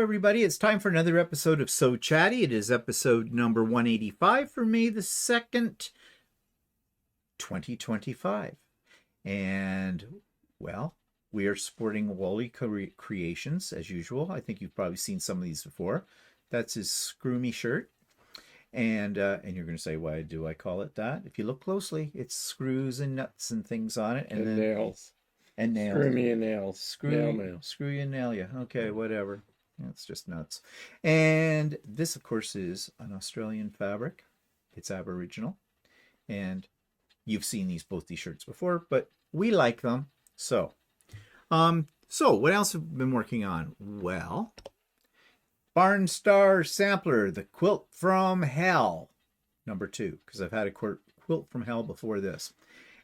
everybody. It's time for another episode of So Chatty. It is episode number 185 for May the 2nd, 2025. And, well, we are supporting Wally Creations, as usual. I think you've probably seen some of these before. That's his Screw Me shirt. And you're going to say, why do I call it that? If you look closely, it's screws and nuts and things on it. And then nails. And nails. Screw me and nails. Screw you and nail you. Okay, whatever. It's just nuts. And this, of course, is an Australian fabric. It's Aboriginal. And you've seen both these shirts before, but we like them. So what else have we been working on? Well, Barn Star Sampler, the Quilt from Hell, number 2, because I've had a Quilt from Hell before this.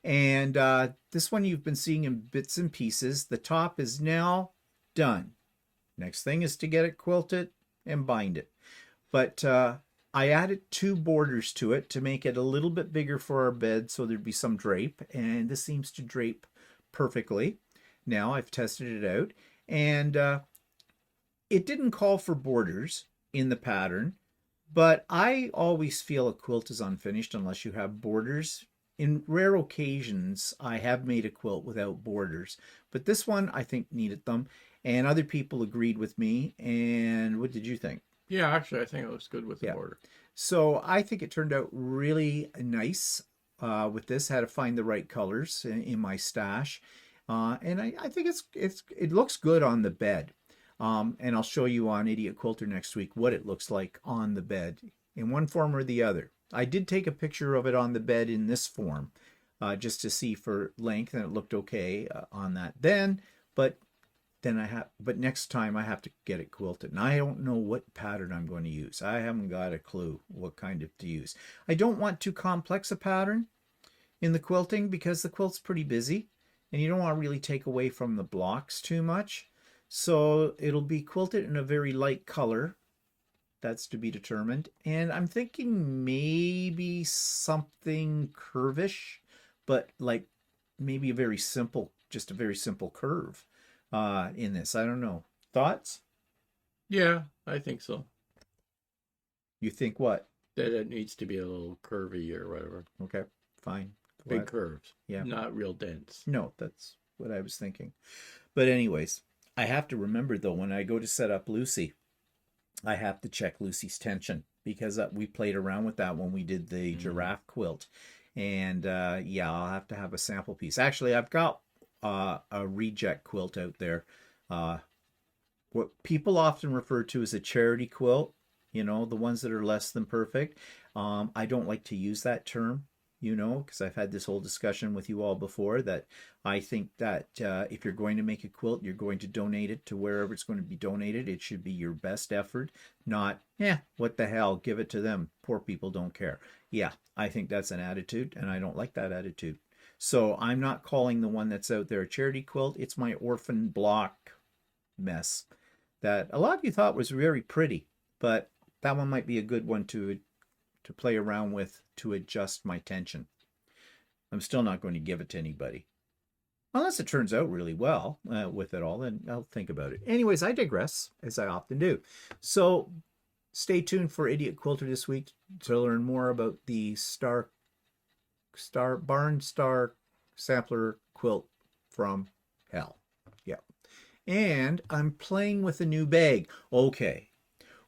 And this one you've been seeing in bits and pieces. The top is now done. Next thing is to get it quilted and bind it. But I added 2 borders to it to make it a little bit bigger for our bed so there'd be some drape. And this seems to drape perfectly. Now I've tested it out. And it didn't call for borders in the pattern. But I always feel a quilt is unfinished unless you have borders. In rare occasions, I have made a quilt without borders, but this one I think needed them, and other people agreed with me. And what did you think? Yeah, actually, I think it looks good with the border. So I think it turned out really nice with this. Had to find the right colors in my stash, and I think it looks good on the bed. And I'll show you on Idiot Quilter next week what it looks like on the bed in one form or the other. I did take a picture of it on the bed in this form just to see for length, and it looked okay on that then. But next time I have to get it quilted, and I don't know what pattern I'm going to use. I haven't got a clue what kind of to use. I don't want too complex a pattern in the quilting because the quilt's pretty busy, and you don't want to really take away from the blocks too much. So it'll be quilted in a very light color. That's to be determined. And I'm thinking maybe something curvish, but like maybe a very simple curve in this. I don't know. Thoughts? Yeah, I think so. You think what? That it needs to be a little curvy or whatever. Okay, fine. Big curves. Yeah. Not real dense. No, that's what I was thinking. But anyways, I have to remember though, when I go to set up Lucy, I have to check Lucy's tension because we played around with that when we did the giraffe quilt. And yeah, I'll have to have a sample piece. Actually, I've got a reject quilt out there. What people often refer to as a charity quilt, you know, the ones that are less than perfect. I don't like to use that term, you know, because I've had this whole discussion with you all before that I think that if you're going to make a quilt, you're going to donate it to wherever it's going to be donated. It should be your best effort, not, what the hell, give it to them. Poor people don't care. Yeah, I think that's an attitude, and I don't like that attitude. So I'm not calling the one that's out there a charity quilt. It's my orphan block mess that a lot of you thought was very pretty, but that one might be a good one to play around with to adjust my tension. I'm still not going to give it to anybody. Unless it turns out really well with it all, then I'll think about it. Anyways, I digress, as I often do. So stay tuned for Idiot Quilter this week to learn more about the Barn Star Sampler quilt from Hell. Yeah. And I'm playing with a new bag. Okay.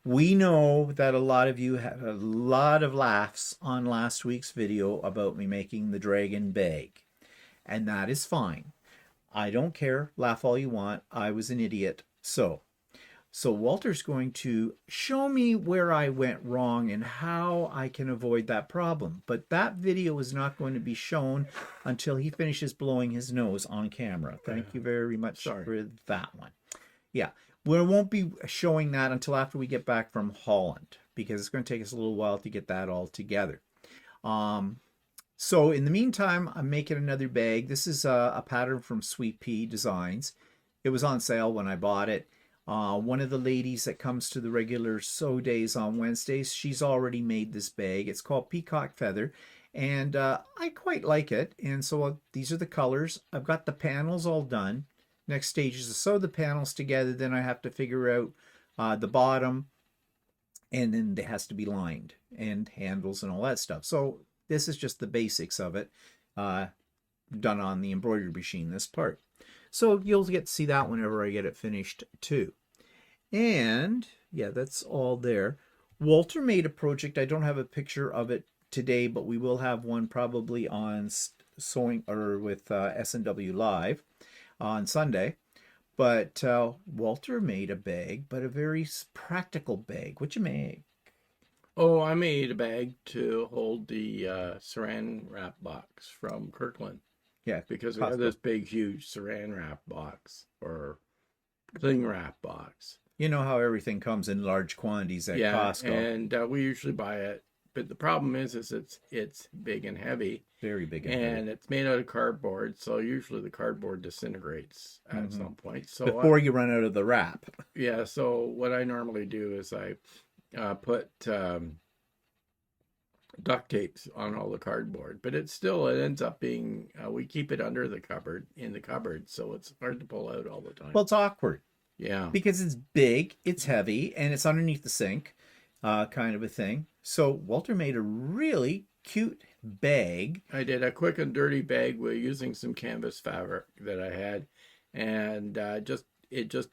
We know that a lot of you had a lot of laughs on last week's video about me making the dragon bag. And that is fine. I don't care. Laugh all you want. I was an idiot. So Walter's going to show me where I went wrong and how I can avoid that problem. But that video is not going to be shown until he finishes blowing his nose on camera. Thank you very much for that one. Yeah. We won't be showing that until after we get back from Holland because it's going to take us a little while to get that all together. So in the meantime, I'm making another bag. This is a pattern from Sweet Pea Designs. It was on sale when I bought it. One of the ladies that comes to the regular sew days on Wednesdays, she's already made this bag. It's called Peacock Feather, and I quite like it. And so these are the colors. I've got the panels all done. Next stage is to sew the panels together. Then I have to figure out the bottom, and then it has to be lined and handles and all that stuff. So this is just the basics of it, done on the embroidery machine, this part. So you'll get to see that whenever I get it finished too. And yeah, that's all there. Walter made a project. I don't have a picture of it today, but we will have one probably on sewing or with S&W Live on Sunday. But Walter made a bag, but a very practical bag. What you make? Oh, I made a bag to hold the saran wrap box from Kirkland. Yeah, because we have this big, huge saran wrap box or cling wrap box. You know how everything comes in large quantities at Costco. And we usually buy it. But the problem is it's big and heavy. Very big and heavy. heavy. It's made out of cardboard, so usually the cardboard disintegrates at some point. So before you run out of the wrap. Yeah, so what I normally do is I put duct tapes on all the cardboard, but it ends up being we keep it under the cupboard in the cupboard, so it's hard to pull out all the time. Well, it's awkward. Yeah, because it's big, it's heavy, and it's underneath the sink, kind of a thing. So Walter made a really cute bag. I did a quick and dirty bag with using some canvas fabric that I had, and it just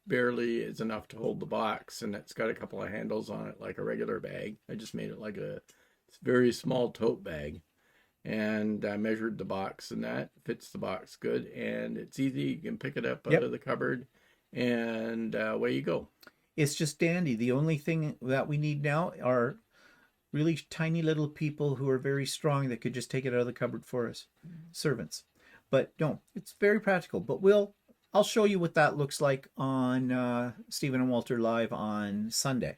barely is enough to hold the box, and it's got a couple of handles on it like a regular bag. I just made it like a very small tote bag, and I measured the box, and that fits the box good, and it's easy. You can pick it up out of the cupboard, and away you go. It's just dandy. The only thing that we need now are really tiny little people who are very strong that could just take it out of the cupboard for us, servants. But no, it's very practical. But I'll show you what that looks like on Stephen and Walter Live on Sunday.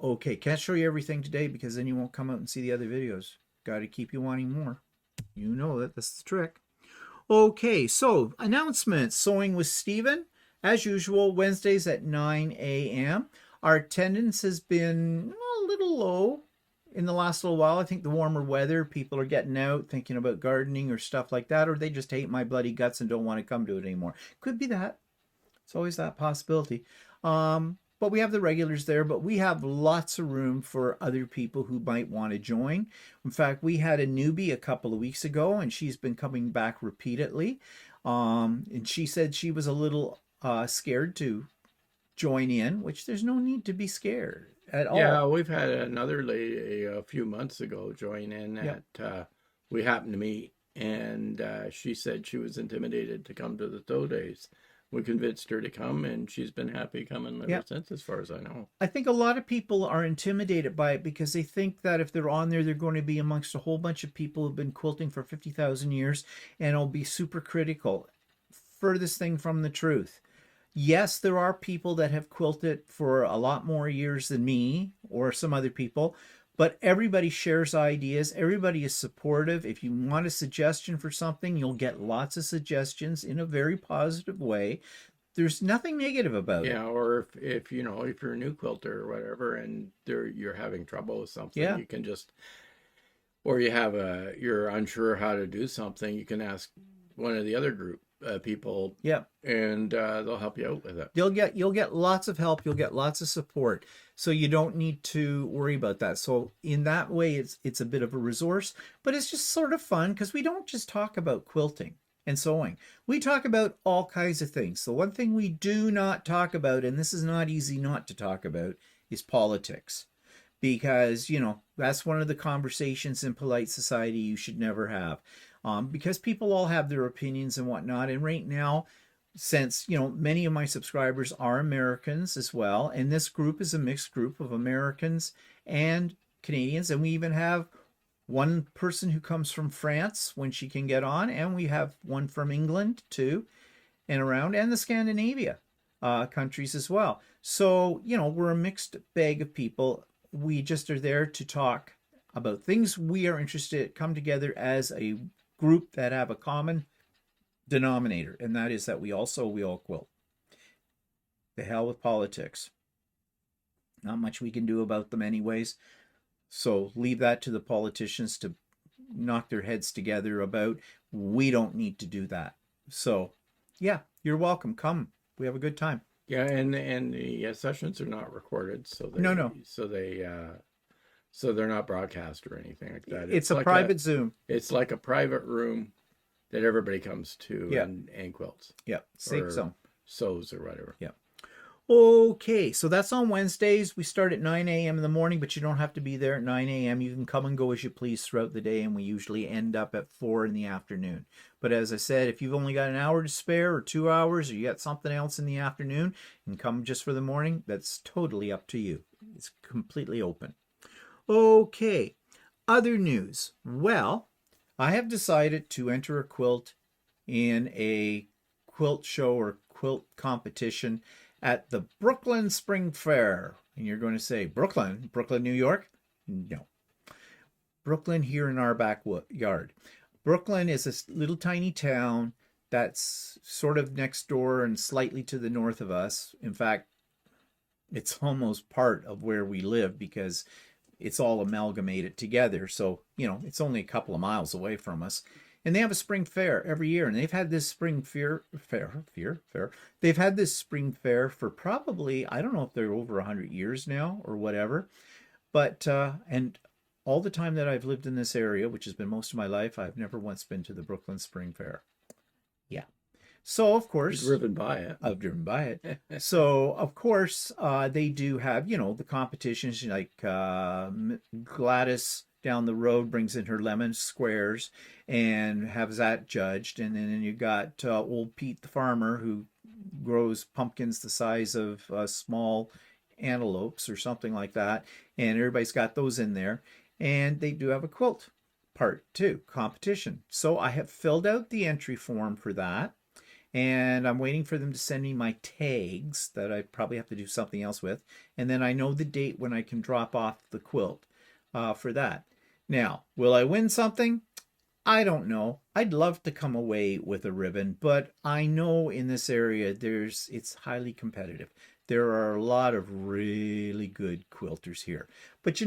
Okay, can't show you everything today because then you won't come out and see the other videos. Got to keep you wanting more. You know that. That's the trick. Okay, so announcements. Sewing with Stephen, as usual, Wednesdays at 9 a.m. Our attendance has been a little low in the last little while. I think the warmer weather, people are getting out, thinking about gardening or stuff like that, or they just hate my bloody guts and don't want to come to it anymore. Could be that. It's always that possibility. But we have the regulars there, but we have lots of room for other people who might want to join. In fact, we had a newbie a couple of weeks ago, and she's been coming back repeatedly. And she said she was a little scared to join in, which there's no need to be scared at all. Yeah, we've had another lady a few months ago join in that we happened to meet, and she said she was intimidated to come to the Tow Days. We convinced her to come, and she's been happy coming ever since, as far as I know. I think a lot of people are intimidated by it because they think that if they're on there, they're going to be amongst a whole bunch of people who've been quilting for 50,000 years, and it'll be super critical. Furthest thing from the truth. Yes, there are people that have quilted for a lot more years than me or some other people, but everybody shares ideas. Everybody is supportive. If you want a suggestion for something, you'll get lots of suggestions in a very positive way. There's nothing negative about it. Yeah, or if you know, if you're a new quilter or whatever, and you're having trouble with something, you can just, or you're unsure how to do something, you can ask one of the other group people. And they'll help you out with it. You'll get lots of help. You'll get lots of support. So you don't need to worry about that. So in that way, it's a bit of a resource, but it's just sort of fun because we don't just talk about quilting and sewing. We talk about all kinds of things. The one thing we do not talk about, and this is not easy not to talk about, is politics. Because, you know, that's one of the conversations in polite society you should never have. Because people all have their opinions and whatnot. And right now, since, you know, many of my subscribers are Americans as well, and this group is a mixed group of Americans and Canadians, and we even have one person who comes from France when she can get on, and we have one from England too, and around, and the Scandinavia countries as well. So, you know, we're a mixed bag of people. We just are there to talk about things we are interested in, come together as a group that have a common denominator, and that is that we all quilt. The hell with politics. Not much we can do about them anyways. So leave that to the politicians to knock their heads together about. We don't need to do that. So yeah, you're welcome. Come. We have a good time. Yeah, and the sessions are not recorded, No, no. so they're not broadcast or anything like that. It's a private Zoom. It's like a private room that everybody comes to Yeah. and quilts Yeah. Safe or zone. sews or whatever. Yeah. Okay, so that's on Wednesdays. We start at 9 a.m. in the morning, but you don't have to be there at 9 a.m. You can come and go as you please throughout the day, and we usually end up at 4 in the afternoon. But as I said, if you've only got an hour to spare or 2 hours, or you got something else in the afternoon and come just for the morning, that's totally up to you. It's completely open. Okay, other news. Well, I have decided to enter a quilt in a quilt show or quilt competition at the Brooklyn Spring Fair. And you're going to say, Brooklyn, New York? No. Brooklyn here in our backyard. Brooklyn is a little tiny town that's sort of next door and slightly to the north of us. In fact, it's almost part of where we live because it's all amalgamated together. So, it's only a couple of miles away from us. And they have a spring fair every year, and they've had this spring fair. They've had this spring fair for probably, I don't know if they're over 100 years now or whatever. But and all the time that I've lived in this area, which has been most of my life, I've never once been to the Brooklyn Spring Fair. Yeah. So of course, You've driven by it. I've driven by it. So of course, they do have the competitions like Gladys down the road brings in her lemon squares and has that judged, and then you got old Pete the farmer who grows pumpkins the size of small antelopes or something like that, and everybody's got those in there, and they do have a quilt part too, competition. So I have filled out the entry form for that. And I'm waiting for them to send me my tags that I probably have to do something else with. And then I know the date when I can drop off the quilt for that. Now, will I win something? I don't know. I'd love to come away with a ribbon, but I know in this area it's highly competitive. There are a lot of really good quilters here. But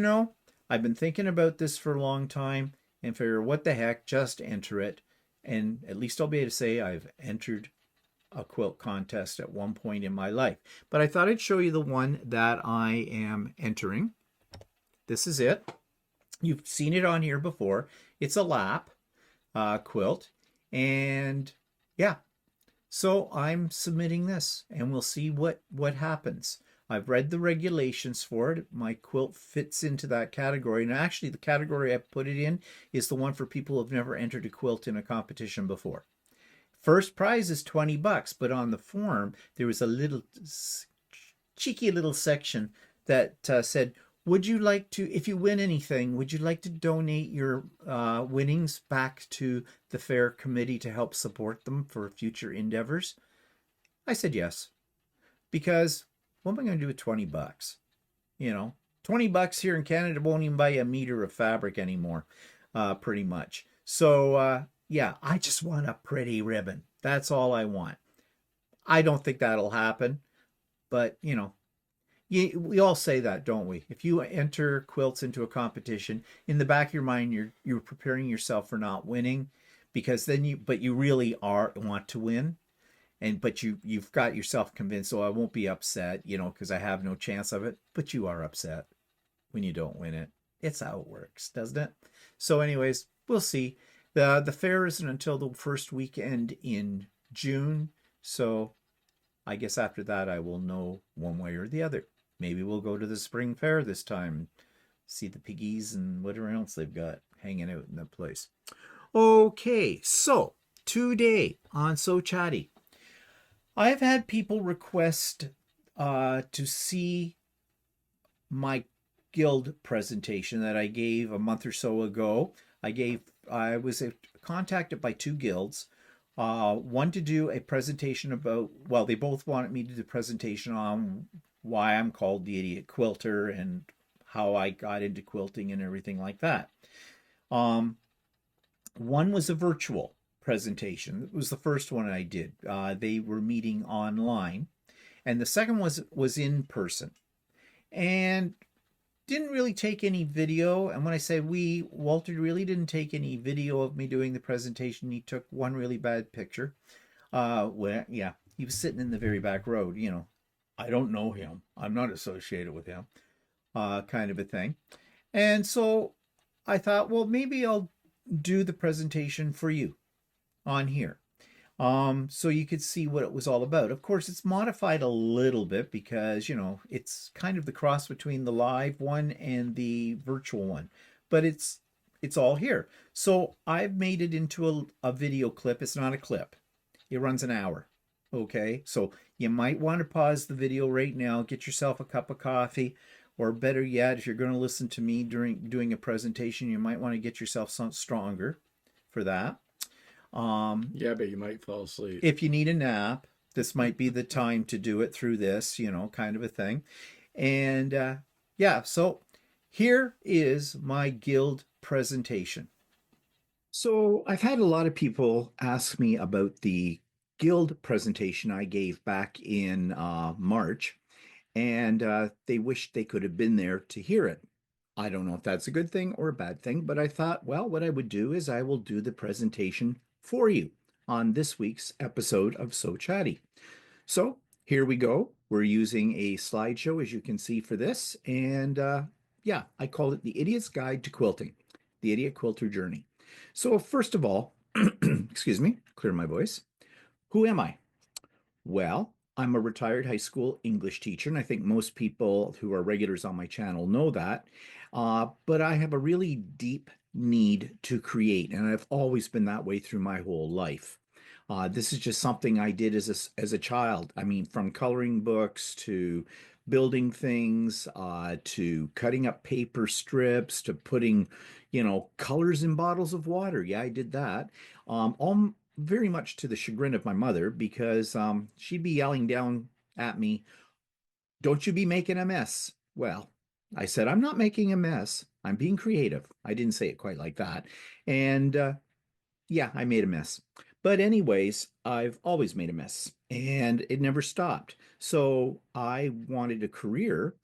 I've been thinking about this for a long time and figure what the heck, just enter it. And at least I'll be able to say I've entered a quilt contest at one point in my life. But I thought I'd show you the one that I am entering. This is it. You've seen it on here before. It's a lap quilt. And yeah, so I'm submitting this and we'll see what happens. I've read the regulations for it. My quilt fits into that category. And actually, the category I put it in is the one for people who have never entered a quilt in a competition before. First prize is $20, but on the form, there was a little cheeky little section that said, would you like to, if you win anything, would you like to donate your winnings back to the fair committee to help support them for future endeavors? I said yes, because what am I going to do with $20? $20 here in Canada won't even buy a meter of fabric anymore, pretty much. So, yeah, I just want a pretty ribbon. That's all I want. I don't think that'll happen, but, we all say that, don't we? If you enter quilts into a competition, in the back of your mind, you're preparing yourself for not winning, because then you really want to win. But you've got yourself convinced, I won't be upset, because I have no chance of it. But you are upset when you don't win it. It's how it works, doesn't it? So anyways, we'll see. The fair isn't until the first weekend in June. So I guess after that I will know one way or the other. Maybe we'll go to the spring fair this time, see the piggies and whatever else they've got hanging out in that place. Okay, so today on So Chatty, I've had people request to see my guild presentation that I gave a month or so ago. I was contacted by two guilds, one to do a presentation about, well, they both wanted me to do a presentation on why I'm called the Idiot Quilter and how I got into quilting and everything like that. One was a virtual presentation. It was the first one I did. They were meeting online. And the second was in person. And didn't really take any video. And when I say we, Walter really didn't take any video of me doing the presentation. He took one really bad picture. He was sitting in the very back row, I don't know him. I'm not associated with him, kind of a thing. And so I thought, well, maybe I'll do the presentation for you on here. So you could see what it was all about. Of course, it's modified a little bit because, it's kind of the cross between the live one and the virtual one, but it's all here. So I've made it into a video clip. It's not a clip. It runs an hour. Okay, so you might want to pause the video right now, get yourself a cup of coffee, or better yet, if you're going to listen to me during doing a presentation, you might want to get yourself some stronger for that. Yeah, but you might fall asleep. If you need a nap, this might be the time to do it through this, kind of a thing. And yeah, so here is my guild presentation. So I've had a lot of people ask me about the guild presentation I gave back in March, and they wish they could have been there to hear it. I don't know if that's a good thing or a bad thing, but I thought, well, what I would do is I will do the presentation for you on this week's episode of So Chatty. So here we go. We're using a slideshow, as you can see, for this. And yeah, I call it the Idiot's Guide to Quilting, the Idiot Quilter Journey. So first of all, excuse me, clear my voice. Who am I? Well, I'm a retired high school English teacher, and I think most people who are regulars on my channel know that. But I have a really deep need to create, and I've always been that way through my whole life. This is just something I did as a child. I mean, from coloring books to building things, to cutting up paper strips, to putting, colors in bottles of water. Yeah, I did that. All very much to the chagrin of my mother because she'd be yelling down at me, "Don't you be making a mess." Well, I said, "I'm not making a mess. I'm being creative." I didn't say it quite like that. And yeah, I made a mess. But anyways, I've always made a mess and it never stopped. So I wanted a career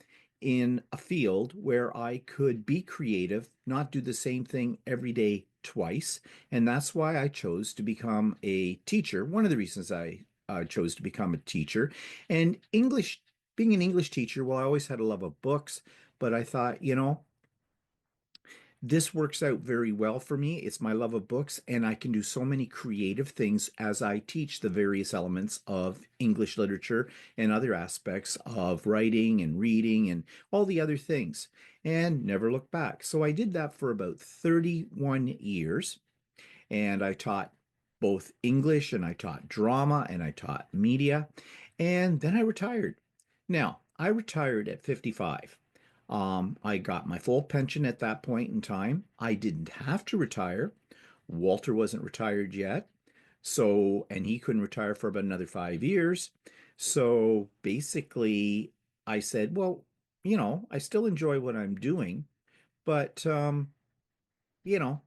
in a field where I could be creative, not do the same thing every day twice. And that's why I chose to become a teacher. One of the reasons I chose to become a teacher. And English, being an English teacher, well, I always had a love of books, but I thought, this works out very well for me. It's my love of books, and I can do so many creative things as I teach the various elements of English literature and other aspects of writing and reading and all the other things, and never look back. So I did that for about 31 years, and I taught both English and I taught drama and I taught media, and then I retired. Now, I retired at 55. I got my full pension at that point in time. I didn't have to retire. Walter wasn't retired yet. So, and he couldn't retire for about another 5 years. So basically, I said, well, I still enjoy what I'm doing, but you know,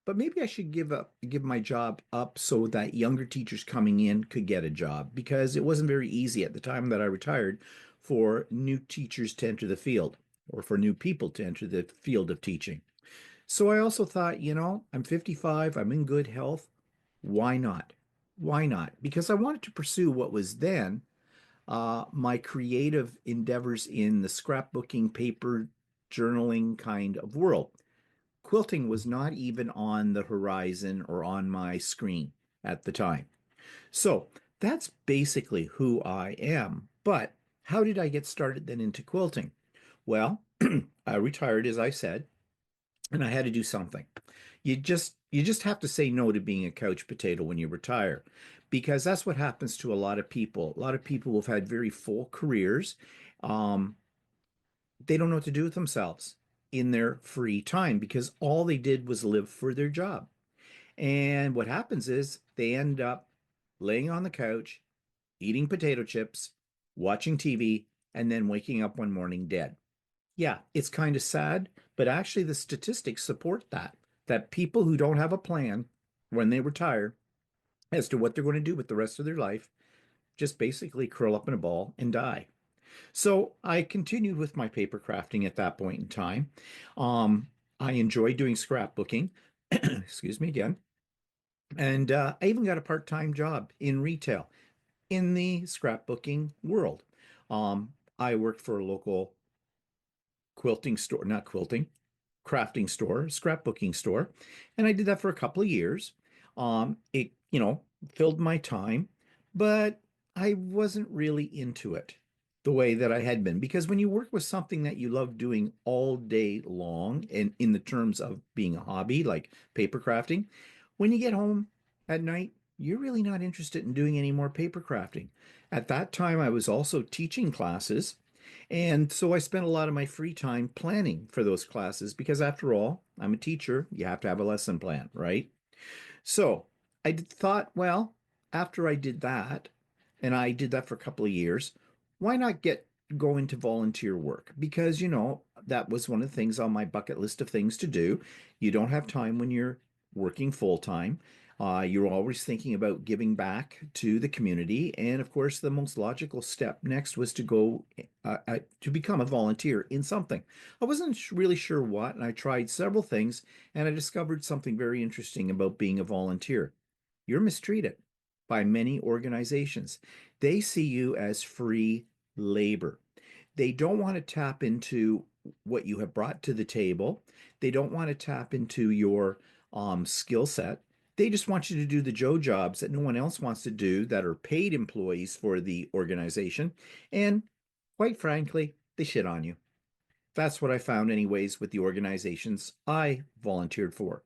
but maybe I should give my job up so that younger teachers coming in could get a job because it wasn't very easy at the time that I retired for new teachers to enter the field or for new people to enter the field of teaching. So I also thought, I'm 55, I'm in good health. Why not? Why not? Because I wanted to pursue what was then my creative endeavors in the scrapbooking, paper journaling kind of world. Quilting was not even on the horizon or on my screen at the time. So that's basically who I am. But how did I get started then into quilting? Well, I retired, as I said, and I had to do something. You just have to say no to being a couch potato when you retire, because that's what happens to a lot of people. A lot of people who've had very full careers. Um, they don't know what to do with themselves in their free time because all they did was live for their job. And what happens is they end up laying on the couch, eating potato chips, watching TV, and then waking up one morning dead. Yeah, it's kind of sad, but actually the statistics support that people who don't have a plan when they retire as to what they're going to do with the rest of their life just basically curl up in a ball and die. So I continued with my paper crafting at that point in time. Um, I enjoyed doing scrapbooking. Excuse me again. And I even got a part-time job in retail in the scrapbooking world. I worked for a local quilting store, not quilting, crafting store, scrapbooking store, and I did that for a couple of years. It, filled my time, but I wasn't really into it the way that I had been because when you work with something that you love doing all day long, and in the terms of being a hobby like paper crafting, when you get home at night, you're really not interested in doing any more paper crafting. At that time, I was also teaching classes. And so I spent a lot of my free time planning for those classes because, after all, I'm a teacher. You have to have a lesson plan, right? So thought, well, after I did that, and I did that for a couple of years, why not go into volunteer work? Because, that was one of the things on my bucket list of things to do. You don't have time when you're working full time. You're always thinking about giving back to the community. And of course, the most logical step next was to go to become a volunteer in something. I wasn't really sure what, and I tried several things, and I discovered something very interesting about being a volunteer. You're mistreated by many organizations. They see you as free labor. They don't want to tap into what you have brought to the table. They don't want to tap into your skill set. They just want you to do the Joe jobs that no one else wants to do that are paid employees for the organization. And quite frankly, they shit on you. That's what I found, anyways, with the organizations I volunteered for.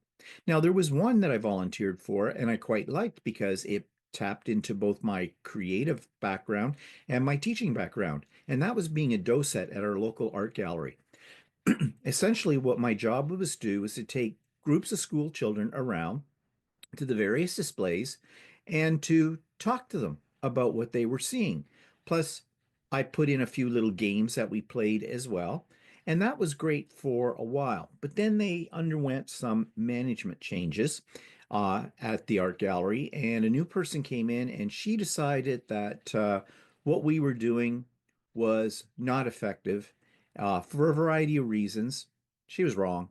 Now, there was one that I volunteered for and I quite liked because it tapped into both my creative background and my teaching background, and that was being a docent at our local art gallery. Essentially, what my job was to do was to take groups of school children around to the various displays and to talk to them about what they were seeing. Plus, I put in a few little games that we played as well. And that was great for a while. But then they underwent some management changes at the art gallery, and a new person came in, and she decided that what we were doing was not effective for a variety of reasons. She was wrong,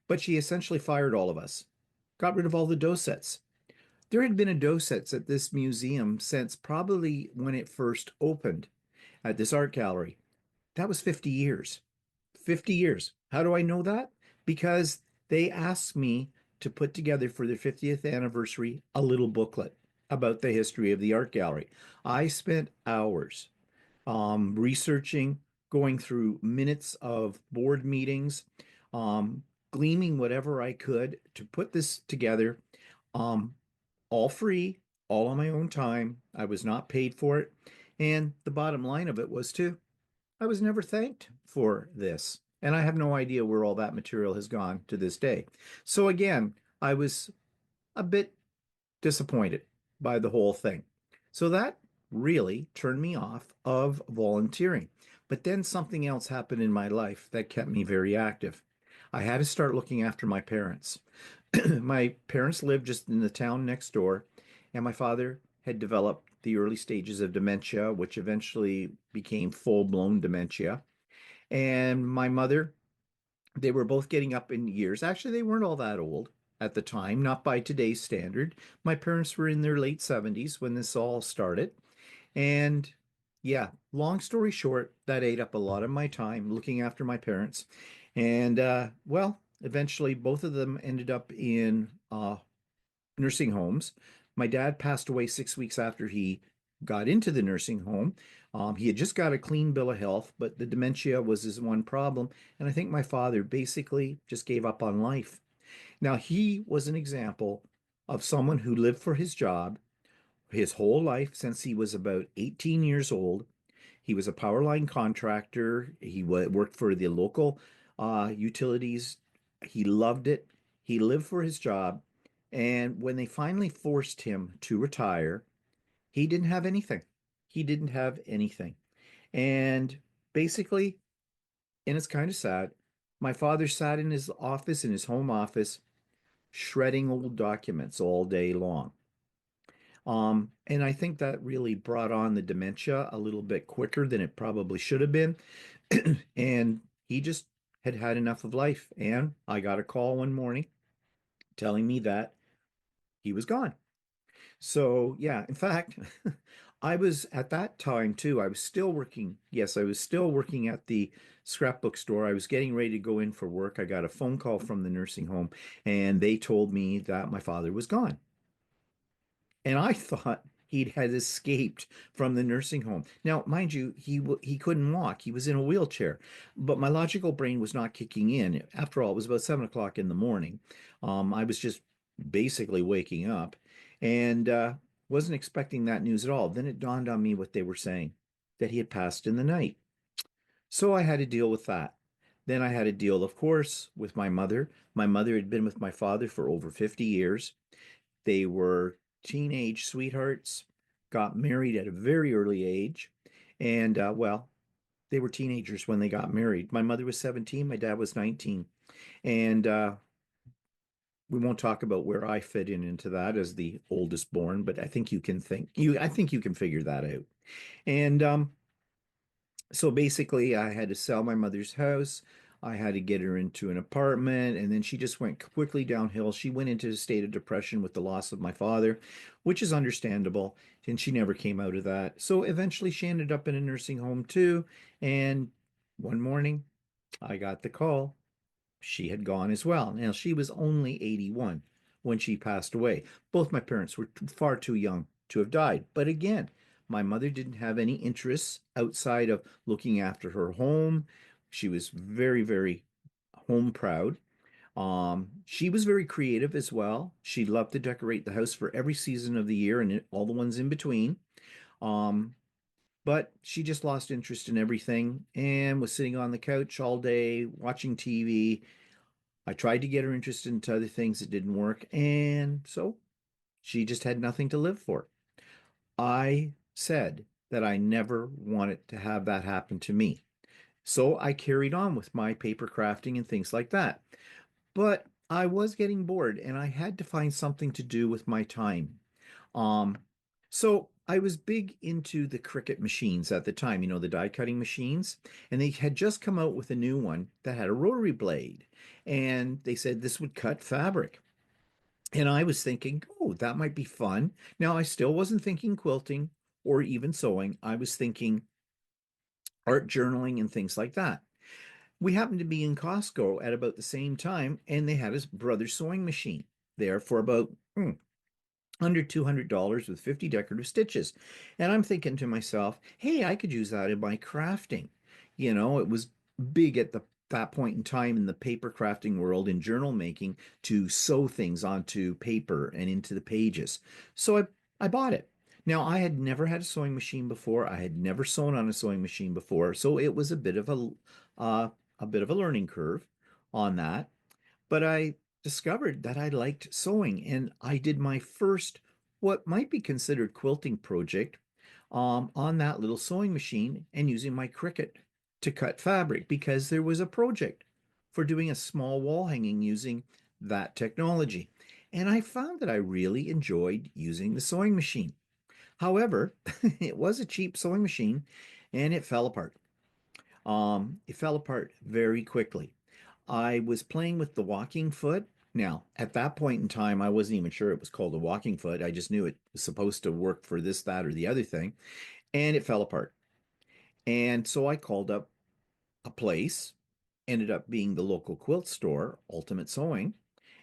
but she essentially fired all of us, got rid of all the docets. There had been a docets at this museum since probably when it first opened at this art gallery. That was 50 years. 50 years. How do I know that? Because they asked me to put together for their 50th anniversary a little booklet about the history of the art gallery. I spent hours researching, going through minutes of board meetings, um, gleaming whatever I could to put this together, um, all free, all on my own time. I was not paid for it. And the bottom line of it was, too, I was never thanked for this. And I have no idea where all that material has gone to this day. So again, I was a bit disappointed by the whole thing. So that really turned me off of volunteering. But then something else happened in my life that kept me very active. I had to start looking after my parents. My parents lived just in the town next door, and my father had developed the early stages of dementia, which eventually became full-blown dementia. And my mother, they were both getting up in years. Actually, they weren't all that old at the time, not by today's standard. My parents were in their late 70s when this all started. And yeah, long story short, that ate up a lot of my time looking after my parents. And well, eventually both of them ended up in nursing homes. My dad passed away 6 weeks after he got into the nursing home. He had just got a clean bill of health, but the dementia was his one problem. And I think my father basically just gave up on life. Now, he was an example of someone who lived for his job his whole life since he was about 18 years old. He was a power line contractor. He worked for the local utilities. He loved it. He lived for his job. And when they finally forced him to retire, he didn't have anything. He didn't have anything. And basically, and it's kind of sad, my father sat in his office, in his home office, shredding old documents all day long. And I think that really brought on the dementia a little bit quicker than it probably should have been. And he just had had enough of life. And I got a call one morning telling me that he was gone. So, yeah, in fact, I was at that time too. I was still working. Yes, I was still working at the scrapbook store. I was getting ready to go in for work. I got a phone call from the nursing home, and they told me that my father was gone. And I thought he'd had escaped from the nursing home. Now, mind you, he couldn't walk. He was in a wheelchair, but my logical brain was not kicking in. After all, it was about 7 o'clock in the morning. I was just basically waking up, and wasn't expecting that news at all. Then it dawned on me what they were saying, that he had passed in the night. So I had to deal with that. Then I had to deal, of course, with my mother. My mother had been with my father for over 50 years. They were teenage sweethearts, got married at a very early age, and well, they were teenagers when they got married. My mother was 17, my dad was 19, and we won't talk about where I fit in into that as the oldest born, but I think you can figure that out. And so basically, I had to sell my mother's house. I had to get her into an apartment, and then she just went quickly downhill. She went into a state of depression with the loss of my father, which is understandable, and she never came out of that. So eventually, she ended up in a nursing home too. And one morning, I got the call she had gone as well. Now, she was only 81 when she passed away. Both my parents were far too young to have died. But again, my mother didn't have any interests outside of looking after her home. She was very, very home proud. She was very creative as well. She loved to decorate the house for every season of the year and all the ones in between. Um, but she just lost interest in everything and was sitting on the couch all day watching TV. I tried to get her interested into other things that didn't work, and so she just had nothing to live for. I said that I never wanted to have that happen to me. So I carried on with my paper crafting and things like that. But I was getting bored and I had to find something to do with my time. Um, so I was big into the Cricut machines at the time, the die cutting machines, and they had just come out with a new one that had a rotary blade. And they said this would cut fabric. And I was thinking, oh, that might be fun. Now, I still wasn't thinking quilting or even sewing. I was thinking art journaling and things like that. We happened to be in Costco at about the same time, and they had a brother's sewing machine there for about under $200 with 50 decorative stitches. And I'm thinking to myself, hey, I could use that in my crafting. It was big at that point in time in the paper crafting world in journal making to sew things onto paper and into the pages. So I bought it. Now, I had never had a sewing machine before. I had never sewn on a sewing machine before, so it was uh, a bit of a learning curve on that. But I discovered that I liked sewing, and I did my first, what might be considered quilting project, on that little sewing machine and using my Cricut to cut fabric because there was a project for doing a small wall hanging using that technology. And I found that I really enjoyed using the sewing machine. However, it was a cheap sewing machine and it fell apart. It fell apart very quickly. I was playing with the walking foot. Now, at that point in time, I wasn't even sure it was called a walking foot. I just knew it was supposed to work for this, that, or the other thing, and it fell apart. And so I called up a place, ended up being the local quilt store, Ultimate Sewing,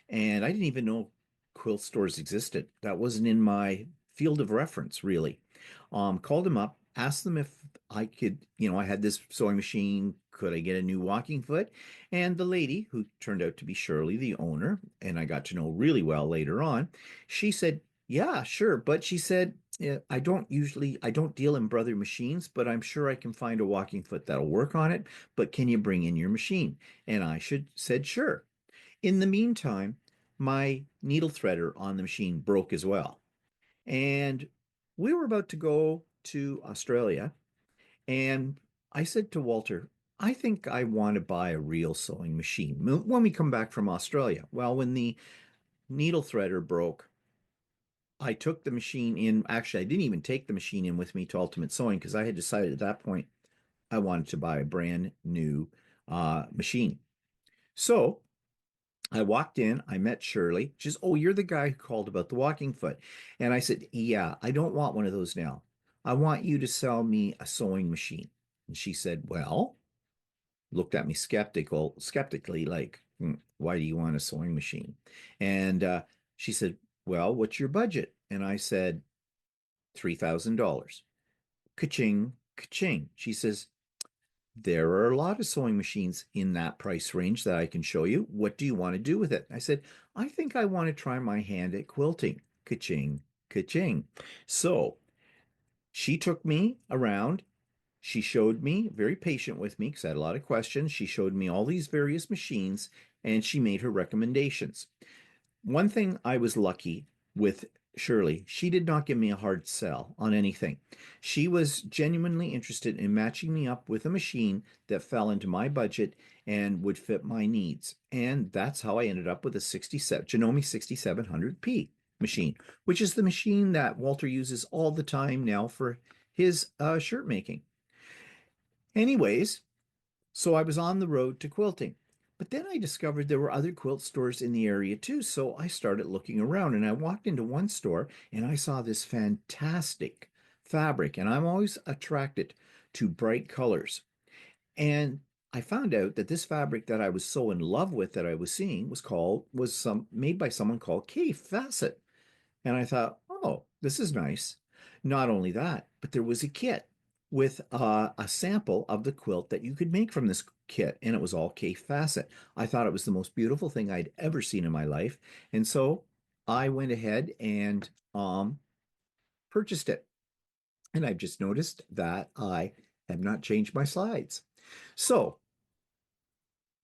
and I didn't even know quilt stores existed. That wasn't in my field of reference, really. Called them up, asked them if I could, I had this sewing machine. Could I get a new walking foot? And the lady, who turned out to be Shirley, the owner, and I got to know really well later on, she said, yeah, sure. But she said, "Yeah, I don't deal in brother machines, but I'm sure I can find a walking foot that'll work on it. But can you bring in your machine?" And I should said, sure. In the meantime, my needle threader on the machine broke as well. And we were about to go to Australia. And I said to Walter, I think I want to buy a real sewing machine when we come back from Australia. Well, when the needle threader broke, I took the machine in. Actually, I didn't even take the machine in with me to Ultimate Sewing because I had decided at that point I wanted to buy a brand new machine. So I walked in, I met Shirley. She says, oh, you're the guy who called about the walking foot. And I said, yeah, I don't want one of those now. I want you to sell me a sewing machine. And she said, well, looked at me skeptically, like, why do you want a sewing machine? And she said, well, what's your budget? And I said, $3,000. Ka-ching, ka-ching. She says, there are a lot of sewing machines in that price range that I can show you. What do you want to do with it? I said, I think I want to try my hand at quilting. Ka-ching, ka-ching. So she took me around. She showed me, very patient with me because I had a lot of questions. She showed me all these various machines and she made her recommendations. One thing I was lucky with Shirley, she did not give me a hard sell on anything. She was genuinely interested in matching me up with a machine that fell into my budget and would fit my needs. And that's how I ended up with a 67 Janome 6700P machine, which is the machine that Walter uses all the time now for his shirt making. Anyways, so I was on the road to quilting. But then I discovered there were other quilt stores in the area too. So I started looking around and I walked into one store and I saw this fantastic fabric. And I'm always attracted to bright colors. And I found out that this fabric that I was so in love with that I was seeing was some made by someone called K Facet. And I thought, oh, this is nice. Not only that, but there was a kit with a sample of the quilt that you could make from this kit, and it was all K facet. I thought it was the most beautiful thing I'd ever seen in my life. And so I went ahead and purchased it. And I've just noticed that I have not changed my slides. So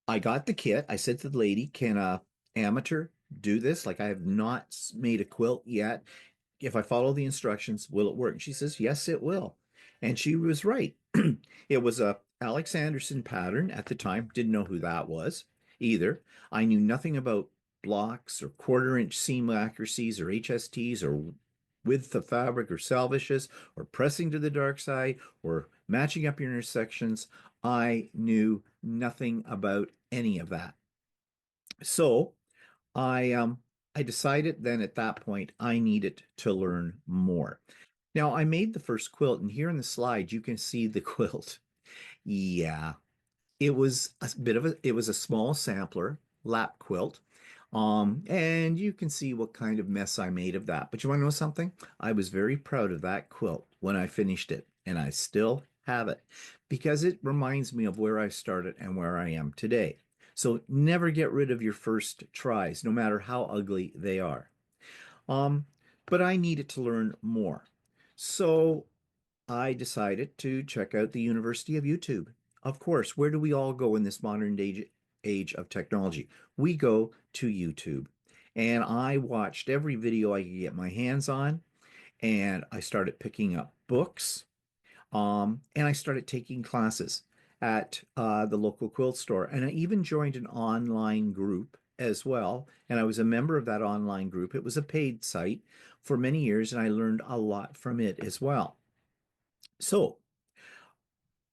I got the kit. I said to the lady, can a amateur do this? Like I have not made a quilt yet. If I follow the instructions, will it work? And she says, yes, it will. And she was right. It was a Alex Anderson pattern at the time. Didn't know who that was either. I knew nothing about blocks or quarter-inch seam accuracies or HSTs or width of fabric or selvages or pressing to the dark side or matching up your intersections. I knew nothing about any of that. So I decided then at that point I needed to learn more. Now I made the first quilt, and here in the slide you can see the quilt. Yeah, it was a small sampler lap quilt. And you can see what kind of mess I made of that. But you want to know something? I was very proud of that quilt when I finished it, and I still have it because it reminds me of where I started and where I am today. So never get rid of your first tries, no matter how ugly they are. Um, but I needed to learn more. So I decided to check out the University of YouTube. Of course, where do we all go in this modern age of technology? We go to YouTube. And I watched every video I could get my hands on, and I started picking up books, and I started taking classes at the local quilt store. And I even joined an online group as well. And I was a member of that online group. It was a paid site for many years, and I learned a lot from it as well. So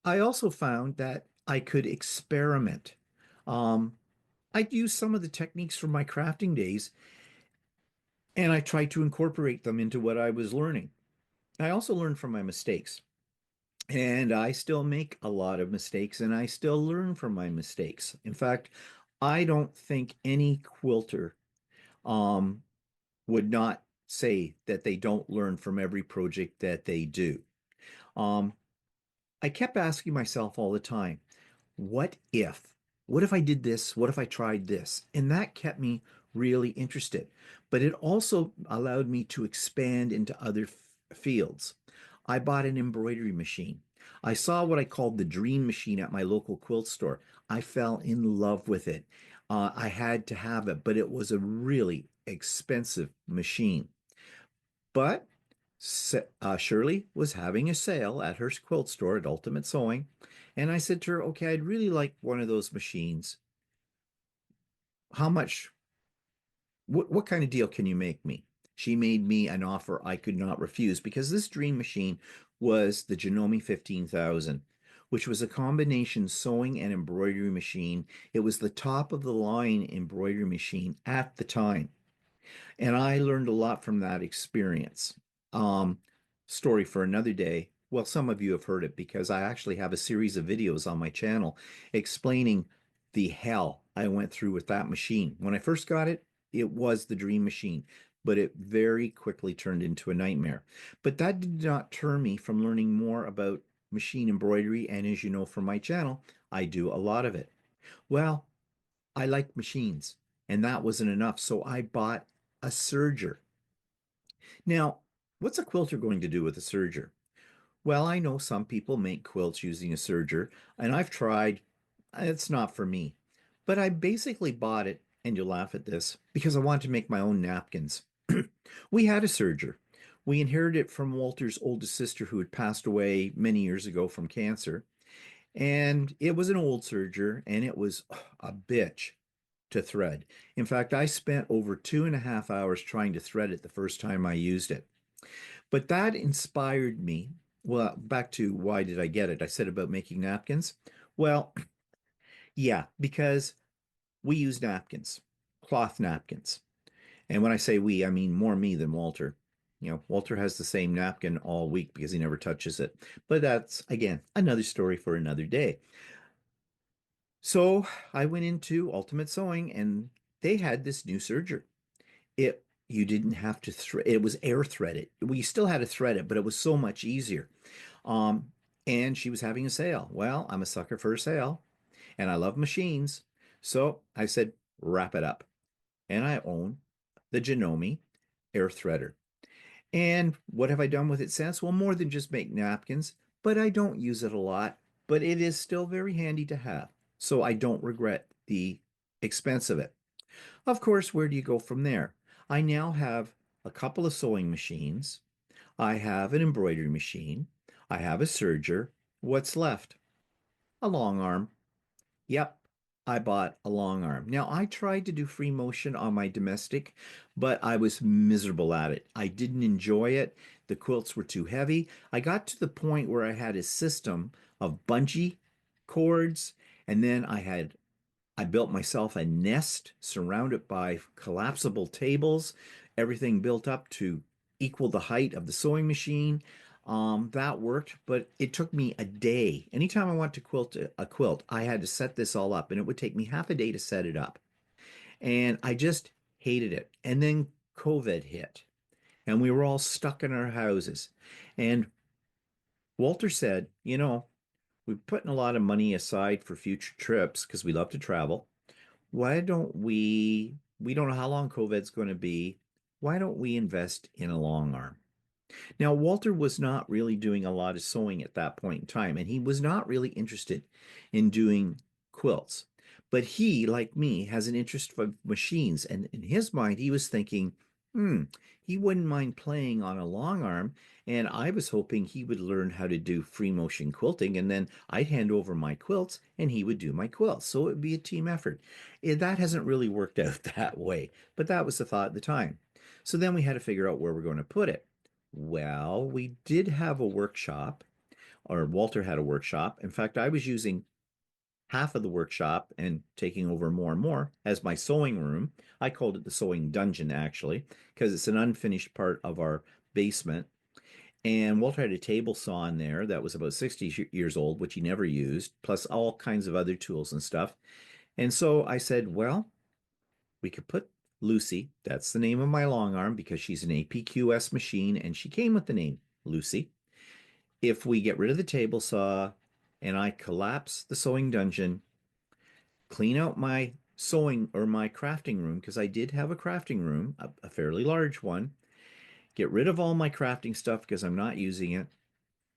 I also found that I could experiment. Um, I'd use some of the techniques from my crafting days, and I tried to incorporate them into what I was learning. I also learned from my mistakes, and I still make a lot of mistakes, and I still learn from my mistakes. In fact, I don't think any quilter um, would not say that they don't learn from every project that they do. Um, I kept asking myself all the time, what if? What if I did this? What if I tried this? And that kept me really interested. But it also allowed me to expand into other fields. I bought an embroidery machine. I saw what I called the dream machine at my local quilt store. I fell in love with it. I had to have it, but it was a really expensive machine. But Shirley was having a sale at her quilt store at Ultimate Sewing. And I said to her, okay, I'd really like one of those machines. How much, what kind of deal can you make me? She made me an offer I could not refuse because this dream machine was the Janome 15,000, which was a combination sewing and embroidery machine. It was the top of the line embroidery machine at the time. And I learned a lot from that experience. Um, story for another day. Well, some of you have heard it because I actually have a series of videos on my channel explaining the hell I went through with that machine. When I first got it, it was the dream machine, but it very quickly turned into a nightmare. But that did not turn me from learning more about machine embroidery. And as you know from my channel, I do a lot of it. Well, I like machines, and that wasn't enough. So I bought a serger. Now, what's a quilter going to do with a serger? Well, I know some people make quilts using a serger, and I've tried. It's not for me. But I basically bought it, and you'll laugh at this, because I wanted to make my own napkins. We had a serger. We inherited it from Walter's oldest sister who had passed away many years ago from cancer. And it was an old serger, and it was a bitch to thread. In fact, I spent over 2.5 hours trying to thread it the first time I used it. But that inspired me. Well, back to why did I get it? I said about making napkins. Well, yeah, because we use napkins, cloth napkins. And when I say we, I mean more me than Walter. Walter has the same napkin all week because he never touches it. But that's, again, another story for another day. So I went into Ultimate Sewing and they had this new serger. You didn't have to thread it was air threaded. We still had to thread it, but it was so much easier. Um, and she was having a sale. Well, I'm a sucker for a sale and I love machines. So I said, wrap it up. And I own the Janome air threader. And what have I done with it since? Well, more than just make napkins, but I don't use it a lot, but it is still very handy to have. So I don't regret the expense of it. Of course, where do you go from there? I now have a couple of sewing machines. I have an embroidery machine. I have a serger. What's left? A long arm. Yep, I bought a long arm. Now, I tried to do free motion on my domestic, but I was miserable at it. I didn't enjoy it. The quilts were too heavy. I got to the point where I had a system of bungee cords, and then I built myself a nest surrounded by collapsible tables, everything built up to equal the height of the sewing machine. That worked, but it took me a day. Anytime I want to quilt a quilt, I had to set this all up, and it would take me half a day to set it up. And I just hated it. And then COVID hit, and we were all stuck in our houses. And Walter said, we're putting a lot of money aside for future trips because we love to travel. Why don't we don't know how long COVID's going to be. Why don't we invest in a long arm? Now, Walter was not really doing a lot of sewing at that point in time, and he was not really interested in doing quilts. But he, like me, has an interest for machines, and in his mind, he was thinking, hmm, he wouldn't mind playing on a long arm, and I was hoping he would learn how to do free motion quilting, and then I'd hand over my quilts, and he would do my quilts. So it would be a team effort. That hasn't really worked out that way, but that was the thought at the time. So then we had to figure out where we're going to put it. Well, we did have a workshop, or Walter had a workshop. In fact, I was using half of the workshop and taking over more and more as my sewing room. I called it the sewing dungeon, actually, because it's an unfinished part of our basement. And Walter had a table saw in there that was about 60 years old, which he never used, plus all kinds of other tools and stuff. And so I said, well, we could put Lucy, that's the name of my long arm because she's an APQS machine and she came with the name Lucy. If we get rid of the table saw and I collapse the sewing dungeon, clean out my sewing or my crafting room, because I did have a crafting room, a fairly large one, get rid of all my crafting stuff because I'm not using it,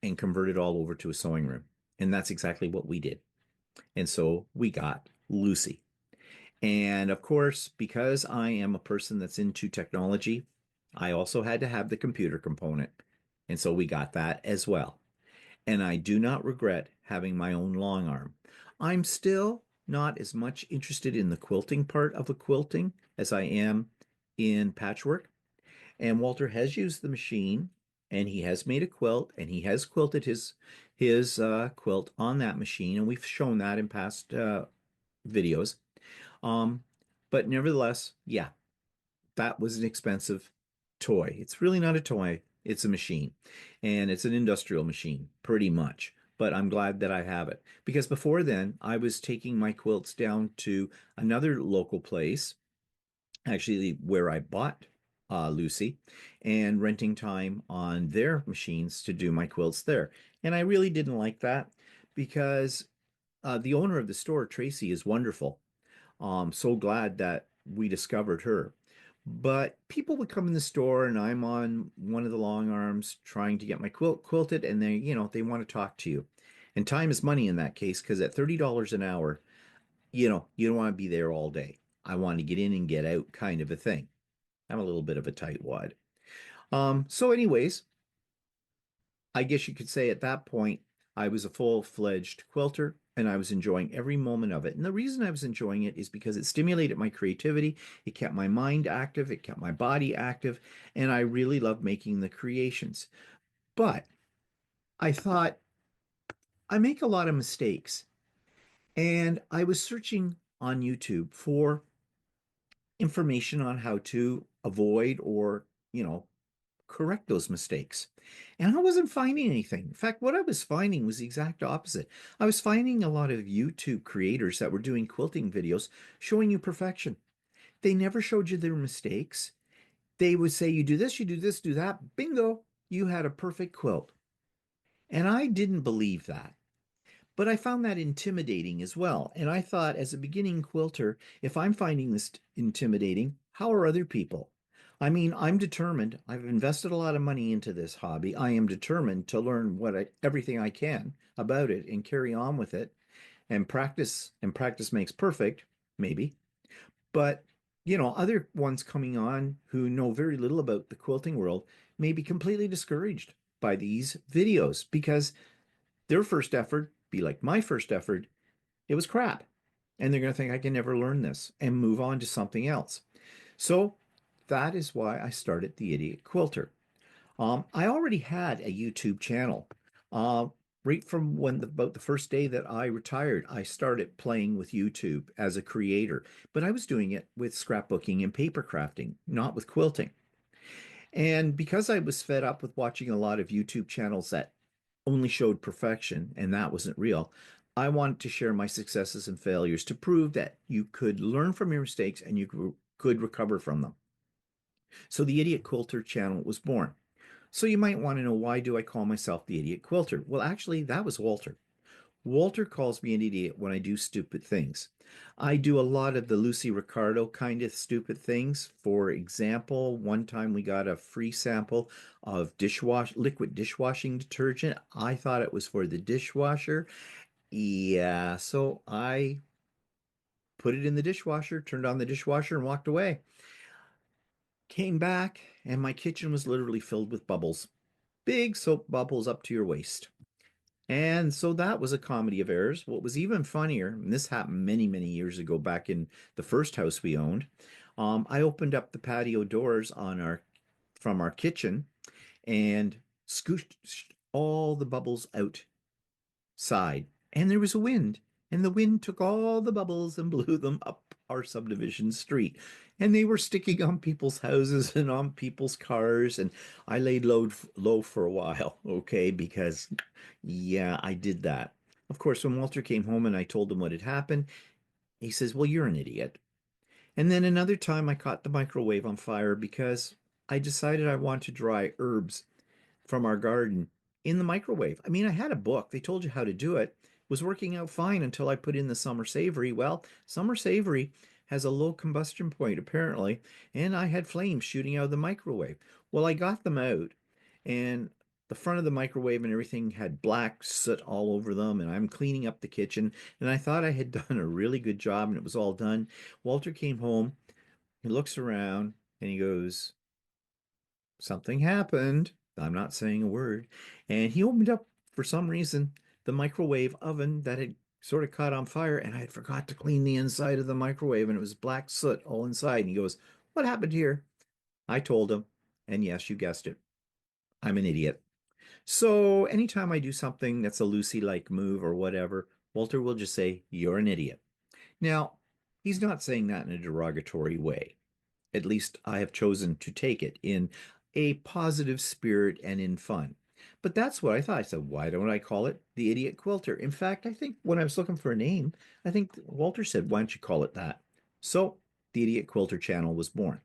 and convert it all over to a sewing room. And that's exactly what we did. And so we got Lucy. And of course, because I am a person that's into technology, I also had to have the computer component. And so we got that as well. And I do not regret having my own long arm. I'm still not as much interested in the quilting part of a quilting as I am in patchwork. And Walter has used the machine and he has made a quilt and he has quilted his quilt on that machine. And we've shown that in past videos. Um, but nevertheless, yeah, that was an expensive toy. It's really not a toy, It's a machine, and it's an industrial machine, pretty much. But I'm glad that I have it because before then, I was taking my quilts down to another local place, actually where I bought Lucy, and renting time on their machines to do my quilts there. And I really didn't like that because the owner of the store, Tracy, is wonderful. So glad that we discovered her. But people would come in the store and I'm on one of the long arms trying to get my quilt quilted and they want to talk to you. And time is money in that case because at $30 an hour, you don't want to be there all day. I want to get in and get out kind of a thing. I'm a little bit of a tightwad. So anyways, I guess you could say at that point, I was a full-fledged quilter and I was enjoying every moment of it. And the reason I was enjoying it is because it stimulated my creativity, it kept my mind active, it kept my body active, and I really loved making the creations. But I thought, I make a lot of mistakes. And I was searching on YouTube for information on how to avoid or, correct those mistakes. And I wasn't finding anything. In fact, what I was finding was the exact opposite. I was finding a lot of YouTube creators that were doing quilting videos showing you perfection. They never showed you their mistakes. They would say, you do this, you do this, do that. Bingo, you had a perfect quilt. And I didn't believe that. But I found that intimidating as well. And I thought, as a beginning quilter, if I'm finding this intimidating, how are other people? I mean, I'm determined. I've invested a lot of money into this hobby. I am determined to learn everything I can about it and carry on with it and practice makes perfect, maybe. But, other ones coming on who know very little about the quilting world may be completely discouraged by these videos because their first effort be like my first effort, it was crap. And they're going to think I can never learn this and move on to something else. So that is why I started the Idiot Quilter. I already had a YouTube channel. Uh, right from about the first day that I retired, I started playing with YouTube as a creator, but I was doing it with scrapbooking and paper crafting, not with quilting. And because I was fed up with watching a lot of YouTube channels that only showed perfection and that wasn't real, I wanted to share my successes and failures to prove that you could learn from your mistakes and you could recover from them. So the Idiot Quilter channel was born. So you might want to know, why do I call myself the Idiot Quilter? Well, actually, that was Walter. Walter calls me an idiot when I do stupid things. I do a lot of the Lucy Ricardo kind of stupid things. For example, one time we got a free sample of liquid dishwashing detergent. I thought it was for the dishwasher. Yeah, so I put it in the dishwasher, turned on the dishwasher, and walked away. Came back, and my kitchen was literally filled with bubbles. Big soap bubbles up to your waist. And so that was a comedy of errors. What was even funnier, and this happened many, many years ago back in the first house we owned, I opened up the patio doors from our kitchen and scooshed all the bubbles outside. And there was a wind, and the wind took all the bubbles and blew them up our subdivision street. And they were sticking on people's houses and on people's cars. And I laid low for a while, okay, because yeah, I did that. Of course, when Walter came home and I told him what had happened, he says, well, you're an idiot. And then another time I caught the microwave on fire because I decided I wanted to dry herbs from our garden in the microwave. I mean, I had a book. They told you how to do it. It was working out fine until I put in the summer savory. Well, summer savory has a low combustion point apparently, and I had flames shooting out of the microwave. Well, I got them out, and the front of the microwave and everything had black soot all over them, and I'm cleaning up the kitchen, and I thought I had done a really good job and it was all done. Walter came home, he looks around, and he goes, something happened. I'm not saying a word. And he opened up, for some reason, the microwave oven that had sort of caught on fire, and I had forgot to clean the inside of the microwave, and it was black soot all inside. And he goes, what happened here? I told him, and yes, you guessed it. I'm an idiot. So anytime I do something that's a Lucy-like move or whatever, Walter will just say, you're an idiot. Now, he's not saying that in a derogatory way. At least I have chosen to take it in a positive spirit and in fun. But that's what I thought. I said, why don't I call it the Idiot Quilter? In fact, I think when I was looking for a name, I think Walter said, why don't you call it that? So the Idiot Quilter channel was born.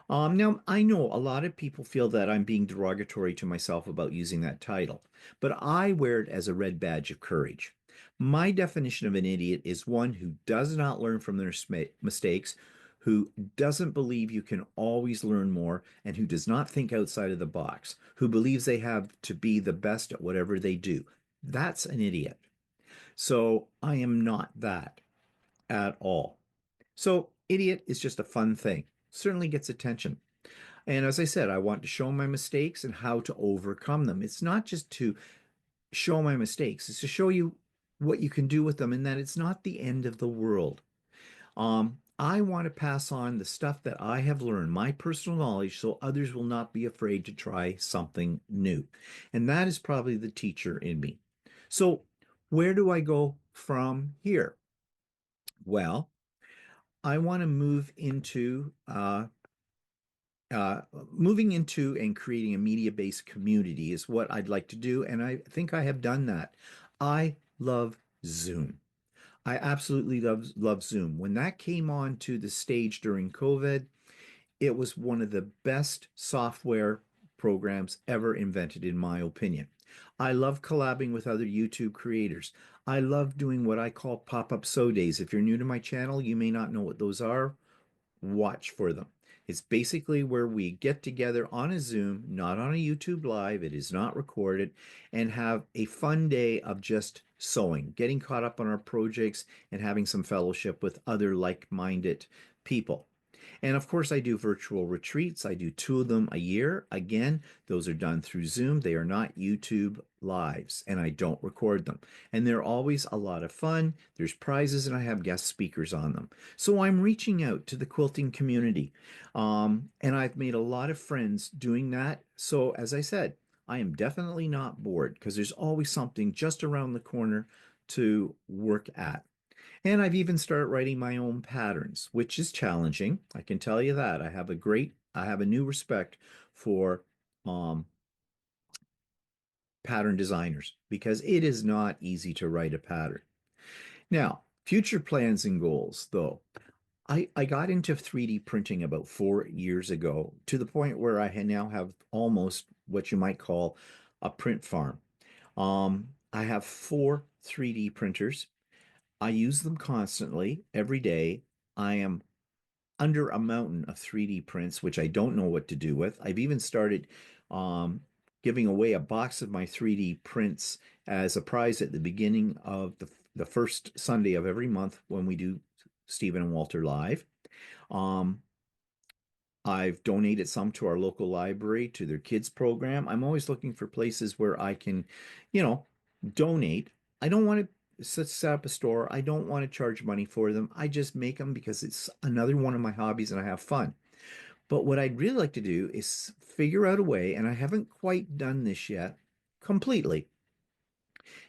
Now, I know a lot of people feel that I'm being derogatory to myself about using that title, but I wear it as a red badge of courage. My definition of an idiot is one who does not learn from their mistakes, who doesn't believe you can always learn more, and who does not think outside of the box, who believes they have to be the best at whatever they do. That's an idiot. So I am not that at all. So, idiot is just a fun thing. Certainly gets attention. And as I said, I want to show my mistakes and how to overcome them. It's not just to show my mistakes, it's to show you what you can do with them and that it's not the end of the world. I want to pass on the stuff that I have learned, my personal knowledge, so others will not be afraid to try something new. And that is probably the teacher in me. So, where do I go from here? Well, I want to moving into and creating a media-based community is what I'd like to do, and I think I have done that. I love Zoom. I absolutely love Zoom. When that came on to the stage during COVID, it was one of the best software programs ever invented, in my opinion. I love collabing with other YouTube creators. I love doing what I call pop-up so days. If you're new to my channel, you may not know what those are. Watch for them. It's basically where we get together on a Zoom, not on a YouTube Live. It is not recorded, and have a fun day of just sewing, getting caught up on our projects, and having some fellowship with other like-minded people. And of course, I do virtual retreats. I do 2 of them a year. Again, those are done through Zoom. They are not YouTube lives, and I don't record them. And they're always a lot of fun. There's prizes, and I have guest speakers on them. So I'm reaching out to the quilting community. And I've made a lot of friends doing that. So, as I said, I am definitely not bored because there's always something just around the corner to work at. And I've even started writing my own patterns, which is challenging. I can tell you that. I have a new respect for um, pattern designers because it is not easy to write a pattern. Now, future plans and goals, though. I got into 3D printing about 4 years ago to the point where now have almost what you might call a print farm. I have 4 3D printers. I use them constantly, every day. I am under a mountain of 3D prints, which I don't know what to do with. I've even started um, giving away a box of my 3D prints as a prize at the beginning of the first Sunday of every month when we do Stephen and Walter Live. Um, I've donated some to our local library to their kids program. I'm always looking for places where I can, you know, donate. I don't want to set up a store. I don't want to charge money for them. I just make them because it's another one of my hobbies and I have fun. But what I'd really like to do is figure out a way, and I haven't quite done this yet completely,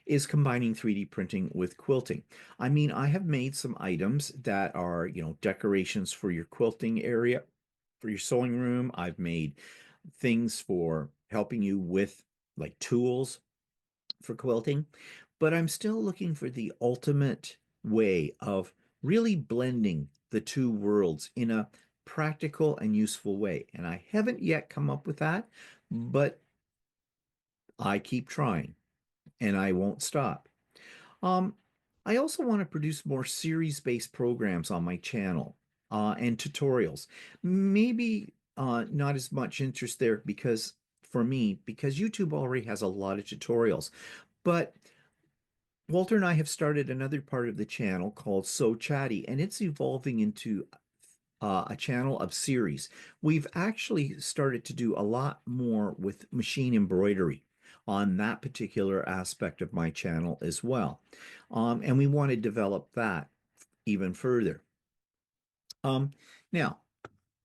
is combining 3D printing with quilting. I mean, I have made some items that are, decorations for your quilting area, for your sewing room. I've made things for helping you with like tools for quilting, but I'm still looking for the ultimate way of really blending the two worlds in a practical and useful way. And I haven't yet come up with that, but I keep trying and I won't stop. Um, I also want to produce more series-based programs on my channel and tutorials. Maybe not as much interest there because YouTube already has a lot of tutorials. But Walter and I have started another part of the channel called So Chatty, and it's evolving into a channel of series. We've actually started to do a lot more with machine embroidery on that particular aspect of my channel as well. And we want to develop that even further. Now,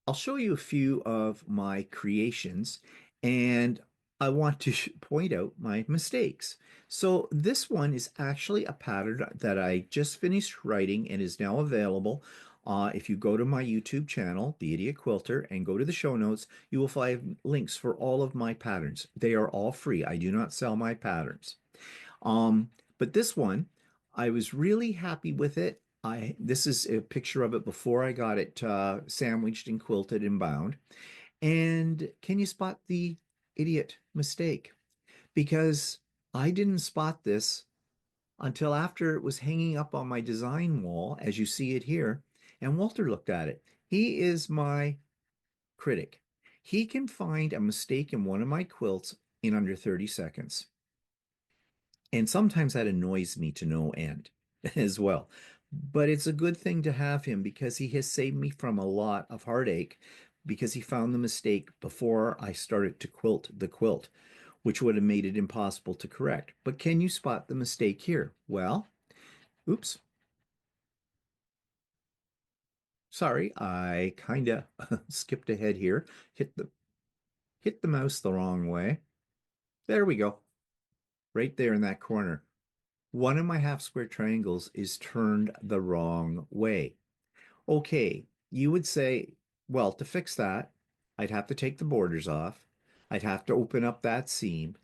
I'll show you a few of my creations, and I want to point out my mistakes. So this one is actually a pattern that I just finished writing and is now available If you go to my YouTube channel, The Idiot Quilter, and go to the show notes, you will find links for all of my patterns. They are all free. I do not sell my patterns. But this one, I was really happy with it. This is a picture of it before I got it sandwiched and quilted and bound. And can you spot the idiot mistake? Because I didn't spot this until after it was hanging up on my design wall, as you see it here, and Walter looked at it. He is my critic. He can find a mistake in one of my quilts in under 30 seconds. And sometimes that annoys me to no end as well. But it's a good thing to have him because he has saved me from a lot of heartache because he found the mistake before I started to quilt the quilt, which would have made it impossible to correct. But can you spot the mistake here? Well, oops. Sorry, I kind of skipped ahead here. Hit the mouse the wrong way. There we go. Right there in that corner. One of my half square triangles is turned the wrong way. Okay, you would say, well, to fix that, I'd have to take the borders off. I'd have to open up that seam,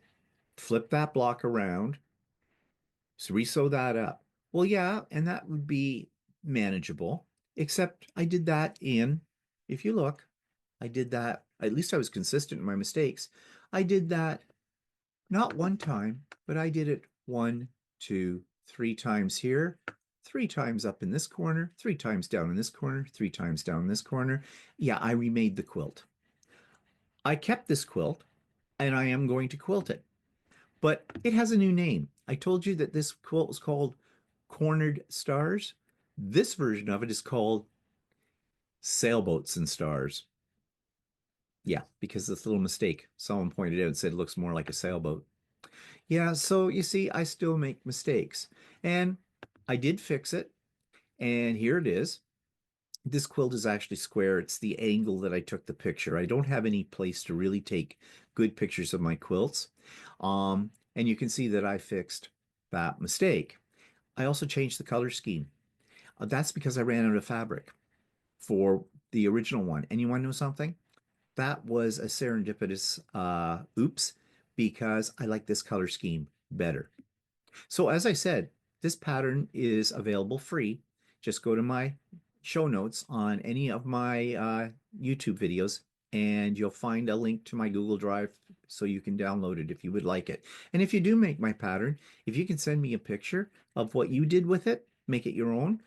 flip that block around, so resew that up. Well, yeah, and that would be manageable, except I did that in, if you look, I did that, at least I was consistent in my mistakes. I did that not one time, but I did it one, two, three times here, three times up in this corner, three times down in this corner, three times down in this corner. Yeah, I remade the quilt. I kept this quilt and I am going to quilt it, but it has a new name. I told you that this quilt was called Cornered Stars. This version of it is called Sailboats and Stars. Yeah, because this little mistake someone pointed out and said it looks more like a sailboat. Yeah, so you see, I still make mistakes. And I did fix it, and here it is. This quilt is actually square. It's the angle that I took the picture. I don't have any place to really take good pictures of my quilts. And you can see that I fixed that mistake. I also changed the color scheme. That's because I ran out of fabric for the original one. And you want to know something? That was a serendipitous oops, because I like this color scheme better. So as I said, this pattern is available free. Just go to my show notes on any of my YouTube videos and you'll find a link to my Google Drive so you can download it if you would like it. And if you do make my pattern, if you can send me a picture of what you did with it, make it your own,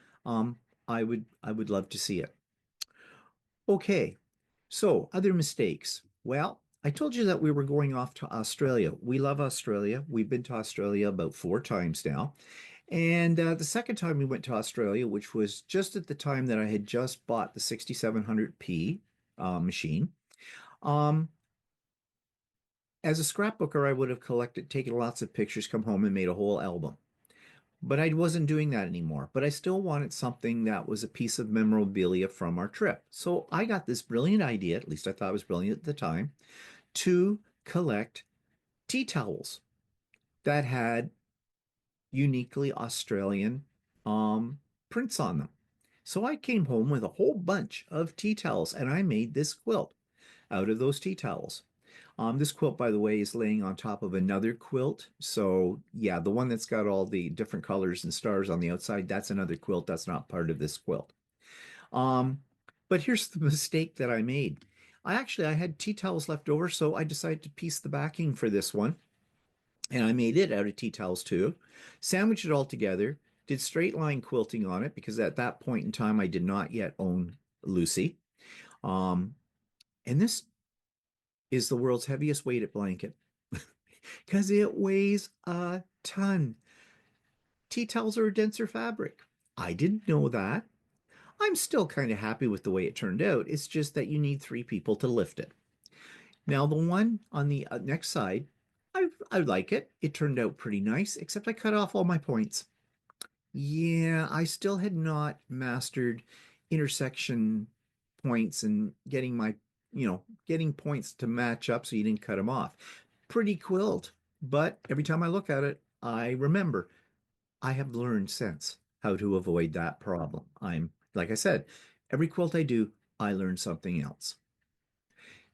I would love to see it. Okay, so other mistakes. Well, I told you that we were going off to Australia. We love Australia. We've been to Australia about 4 times now. And the second time we went to Australia, which was just at the time that I had just bought the 6700P machine, um, as a scrapbooker, I would have taken lots of pictures, come home and made a whole album. But I wasn't doing that anymore. But I still wanted something that was a piece of memorabilia from our trip. So I got this brilliant idea, at least I thought it was brilliant at the time, to collect tea towels that had uniquely Australian prints on them. So I came home with a whole bunch of tea towels and I made this quilt out of those tea towels. This quilt, by the way, is laying on top of another quilt. So yeah, the one that's got all the different colors and stars on the outside, that's another quilt. That's not part of this quilt. Um, but here's the mistake that I made. I had tea towels left over, so I decided to piece the backing for this one. And I made it out of tea towels too. Sandwiched it all together, did straight line quilting on it because at that point in time I did not yet own Lucy. Um, and this is the world's heaviest weighted blanket because it weighs a ton. Tea towels are a denser fabric. I didn't know that. I'm still kind of happy with the way it turned out. It's just that you need 3 people to lift it. Now, the one on the next side, I like it. It turned out pretty nice, except I cut off all my points. Yeah, I still had not mastered intersection points and getting points to match up so you didn't cut them off. Pretty quilt, but every time I look at it, I remember I have learned since how to avoid that problem. I'm like I said, every quilt I do, I learn something else.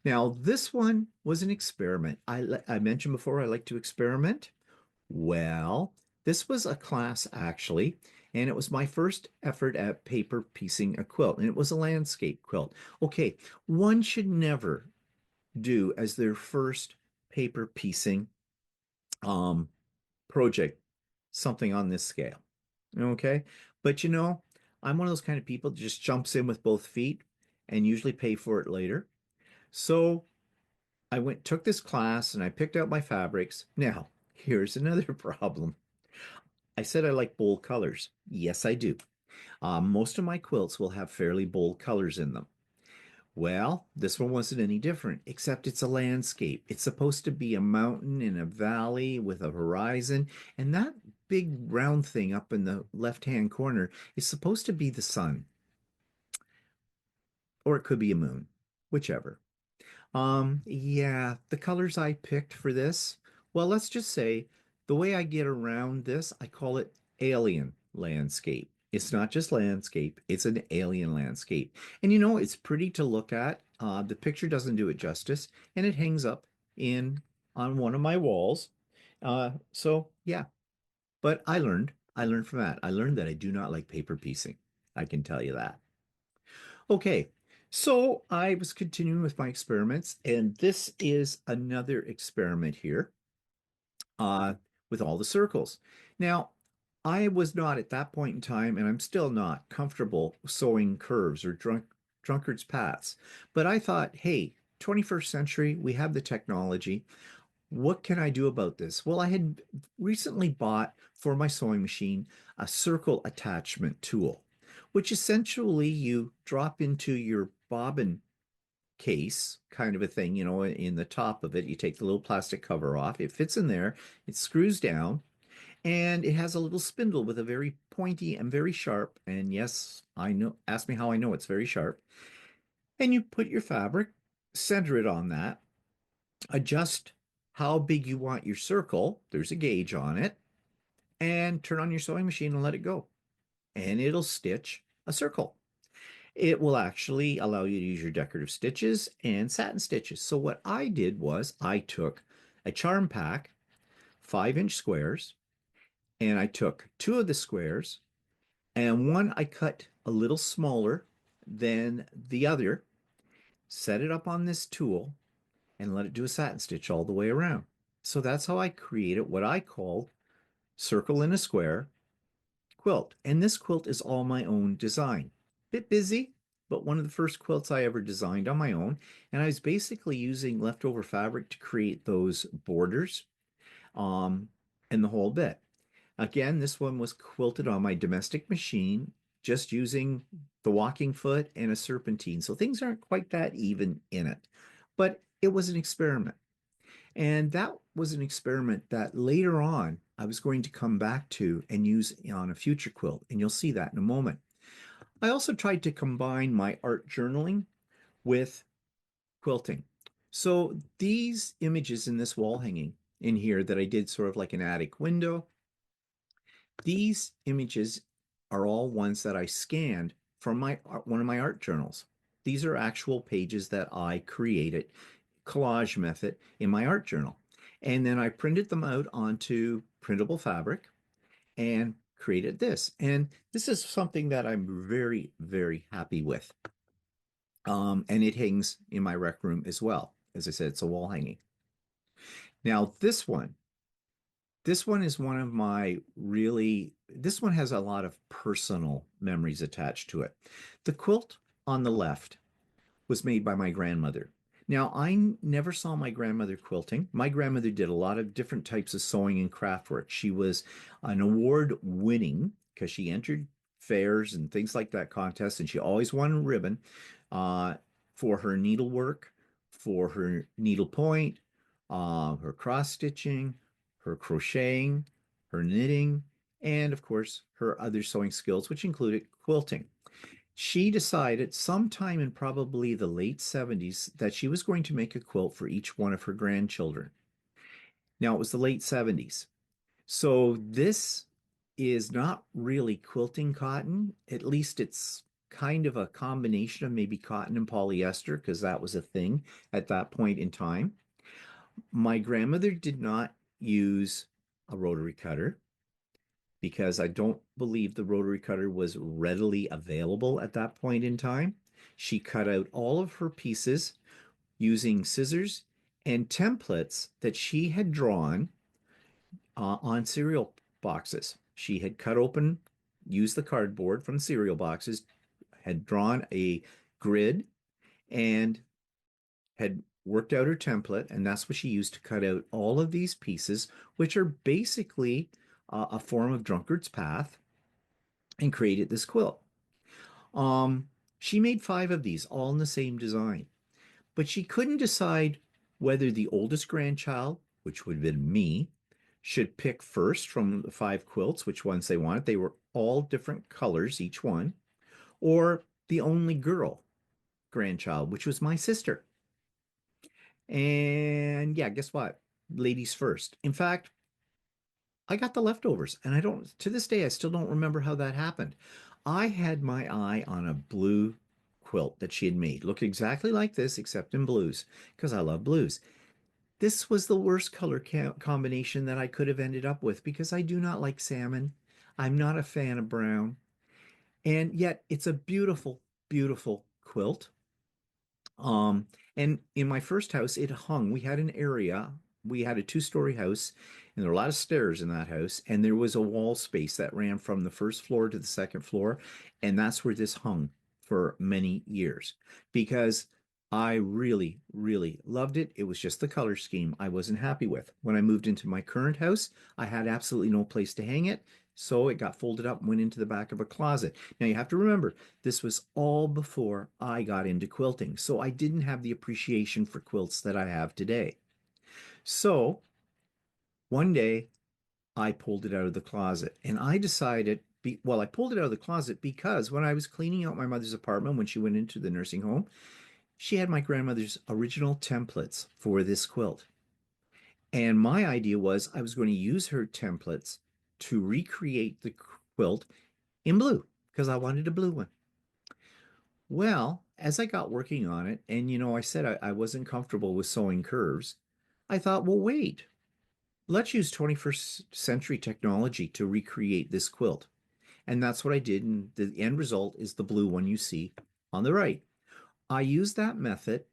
Now, this one was an experiment. I mentioned before I like to experiment. Well, this was a class actually, and it was my first effort at paper piecing a quilt, and it was a landscape quilt. Okay, one should never do as their first paper piecing um, project something on this scale. Okay, but I'm one of those kind of people that just jumps in with both feet and usually pay for it later. So took this class and I picked out my fabrics. Now, here's another problem. I said I like bold colors. Yes, I do. Most of my quilts will have fairly bold colors in them. Well, this one wasn't any different, except it's a landscape. It's supposed to be a mountain in a valley with a horizon, and that big round thing up in the left-hand corner is supposed to be the sun, or it could be a moon, whichever. Yeah, the colors I picked for this, well, let's just say the way I get around this, I call it alien landscape. It's not just landscape, it's an alien landscape. And it's pretty to look at. The picture doesn't do it justice, and it hangs up in on one of my walls. So yeah, but I learned from that. I learned that I do not like paper piecing. I can tell you that. Okay, so I was continuing with my experiments, and this is another experiment here uh, with all the circles. Now, I was not at that point in time, and I'm still not comfortable sewing curves or drunkard's paths. But I thought, hey, 21st century, we have the technology. What can I do about this? Well, I had recently bought for my sewing machine a circle attachment tool, which essentially you drop into your bobbin case kind of a thing, in the top of it. You take the little plastic cover off, it fits in there, it screws down, and it has a little spindle with a very pointy and very sharp. And yes, I know, ask me how I know it's very sharp. And you put your fabric, center it on that, adjust how big you want your circle. There's a gauge on it, and turn on your sewing machine and let it go. And it'll stitch a circle. It will actually allow you to use your decorative stitches and satin stitches. So what I did was I took a charm pack, 5-inch squares, and I took two of the squares, and one I cut a little smaller than the other, set it up on this tool, and let it do a satin stitch all the way around. So that's how I created what I called circle in a square quilt. And this quilt is all my own design. Bit busy, but one of the first quilts I ever designed on my own. And I was basically using leftover fabric to create those borders um, and the whole bit. Again, this one was quilted on my domestic machine, just using the walking foot and a serpentine. So things aren't quite that even in it, but it was an experiment. And that was an experiment that later on I was going to come back to and use on a future quilt, and you'll see that in a moment. I also tried to combine my art journaling with quilting. So these images in this wall hanging in here that I did sort of like an attic window, these images are all ones that I scanned from my one of my art journals. These are actual pages that I created collage method in my art journal. And then I printed them out onto printable fabric and created this. And this is something that I'm very, very happy with. And it hangs in my rec room as well. As I said, it's a wall hanging. Now, this one is one of my this one has a lot of personal memories attached to it. The quilt on the left was made by my grandmother. Now, I never saw my grandmother quilting. My grandmother did a lot of different types of sewing and craft work. She was an award winning, because she entered fairs and things like that contests, and she always won a ribbon uh, for her needlework, for her needlepoint, her cross stitching, her crocheting, her knitting, and of course, her other sewing skills, which included quilting. She decided sometime in probably the late 70s that she was going to make a quilt for each one of her grandchildren. Now, it was the late 70s. So this is not really quilting cotton. At least it's kind of a combination of maybe cotton and polyester because that was a thing at that point in time. My grandmother did not use a rotary cutter because I don't believe the rotary cutter was readily available at that point in time. She cut out all of her pieces using scissors and templates that she had drawn on cereal boxes. She had cut open, used the cardboard from cereal boxes, had drawn a grid, and had worked out her template, and that's what she used to cut out all of these pieces, which are basically a form of drunkard's path, and created this quilt. She made five of these, all in the same design, but she couldn't decide whether the oldest grandchild, which would have been me, should pick first from the five quilts, which ones they wanted. They were all different colors, each one, or the only girl grandchild, which was my sister. And yeah, guess what? Ladies first. In fact, I got the leftovers, and I don't, to this day, I still don't remember how that happened. I had my eye on a blue quilt that she had made. Looked exactly like this, except in blues, because I love blues. This was the worst color combination that I could have ended up with because I do not like salmon. I'm not a fan of brown. And yet it's a beautiful, beautiful quilt. Um, and in my first house, it hung. We had an area, we had a two-story house, and there were a lot of stairs in that house, and there was a wall space that ran from the first floor to the second floor, and that's where this hung for many years because I really, really loved it. It was just the color scheme I wasn't happy with. When I moved into my current house, I had absolutely no place to hang it, so it got folded up and went into the back of a closet. Now you have to remember, this was all before I got into quilting, so I didn't have the appreciation for quilts that I have today. So one day I pulled it out of the closet and I decided, well, I pulled it out of the closet because when I was cleaning out my mother's apartment when she went into the nursing home, she had my grandmother's original templates for this quilt. And my idea was I was going to use her templates to recreate the quilt in blue because I wanted a blue one. Well, as I got working on it, and I said I wasn't comfortable with sewing curves, I thought, well, wait, let's use 21st century technology to recreate this quilt. And that's what I did. And the end result is the blue one you see on the right. I used that method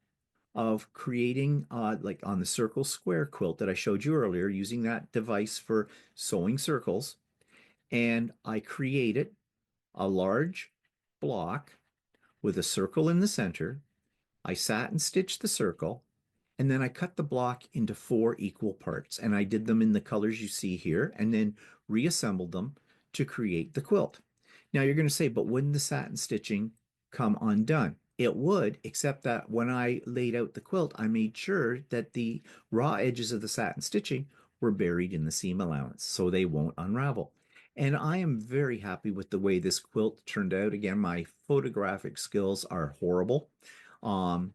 of creating, like on the circle square quilt that I showed you earlier, using that device for sewing circles. And I created a large block with a circle in the center. I sat and stitched the circle, and then I cut the block into four equal parts, and I did them in the colors you see here, and then reassembled them to create the quilt. Now you're going to say, but wouldn't the satin stitching come undone? It would, except that when I laid out the quilt, I made sure that the raw edges of the satin stitching were buried in the seam allowance so they won't unravel. And I am very happy with the way this quilt turned out. Again, my photographic skills are horrible. Um,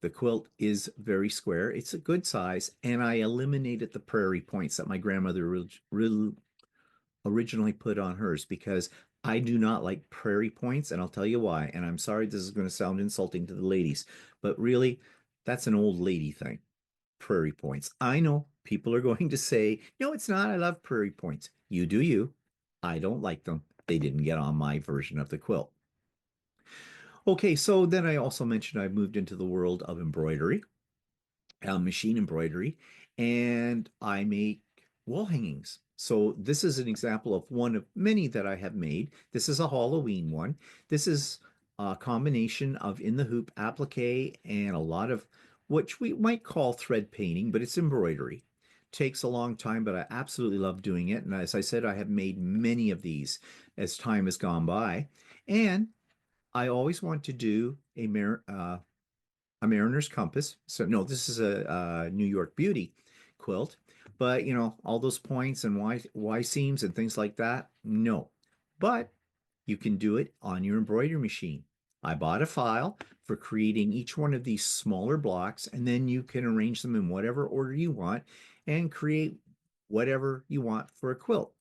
the quilt is very square. It's a good size, and I eliminated the prairie points that my grandmother originally put on hers because I do not like prairie points, and I'll tell you why. And I'm sorry this is going to sound insulting to the ladies, but really, that's an old lady thing. Prairie points. I know people are going to say, no, it's not. I love prairie points. You do you. I don't like them. They didn't get on my version of the quilt. Okay, so then I also mentioned I moved into the world of embroidery, machine embroidery, and I make wall hangings. So this is an example of one of many that I have made. This is a Halloween one. This is a combination of in the hoop applique and a lot of which we might call thread painting, but it's embroidery. Takes a long time, but I absolutely love doing it. And as I said, I have made many of these as time has gone by. And I always want to do a mariner's compass. So no, this is a New York Beauty quilt, but all those points and Y seams and things like that. No, but you can do it on your embroidery machine. I bought a file for creating each one of these smaller blocks, and then you can arrange them in whatever order you want and create whatever you want for a quilt.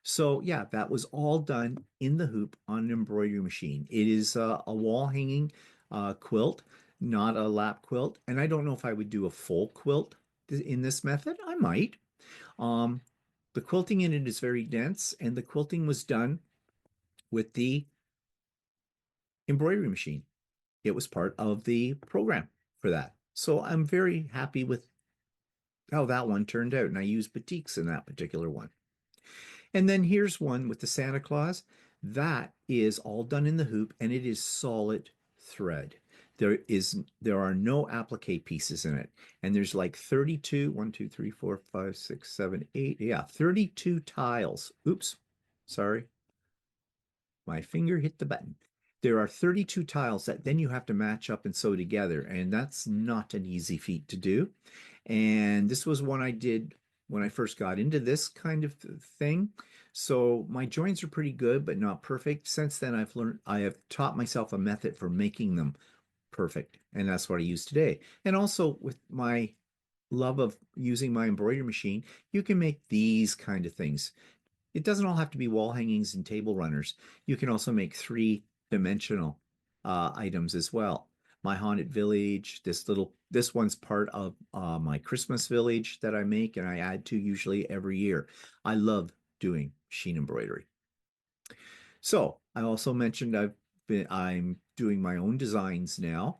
So yeah, that was all done in the hoop on an embroidery machine. It is a wall hanging quilt, not a lap quilt. And I don't know if I would do a full quilt in this method. I might. Um, the quilting in it is very dense, and the quilting was done with the embroidery machine. It was part of the program for that. So I'm very happy with how that one turned out. And I used batiks in that particular one. And then here's one with the Santa Claus. That is all done in the hoop and it is solid thread. There are no applique pieces in it. And there's like 32, 1, 2, 3, 4, 5, 6, 7, 8. Yeah, 32 tiles. Oops. Sorry. My finger hit the button. There are 32 tiles that then you have to match up and sew together, and that's not an easy feat to do. And this was one I did when I first got into this kind of thing. So my joints are pretty good, but not perfect. Since then, I have taught myself a method for making them perfect, and that's what I use today. And also with my love of using my embroidery machine, you can make these kind of things. It doesn't all have to be wall hangings and table runners. You can also make three-dimensional items as well. My haunted village, this one's part of my Christmas village that I make and I add to usually every year. I love doing machine embroidery. So I also mentioned I'm doing my own designs now.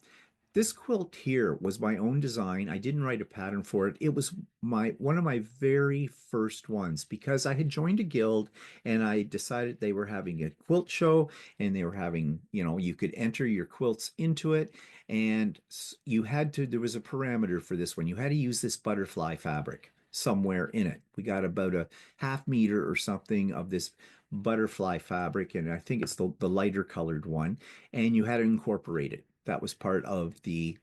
This quilt here was my own design. I didn't write a pattern for it. It was my one of my very first ones because I had joined a guild and I decided they were having a quilt show and they were having, you could enter your quilts into it and you had to, there was a parameter for this one. You had to use this butterfly fabric somewhere in it. We got about a half meter or something of this butterfly fabric, and I think it's the lighter colored one, and you had to incorporate it. That was part of the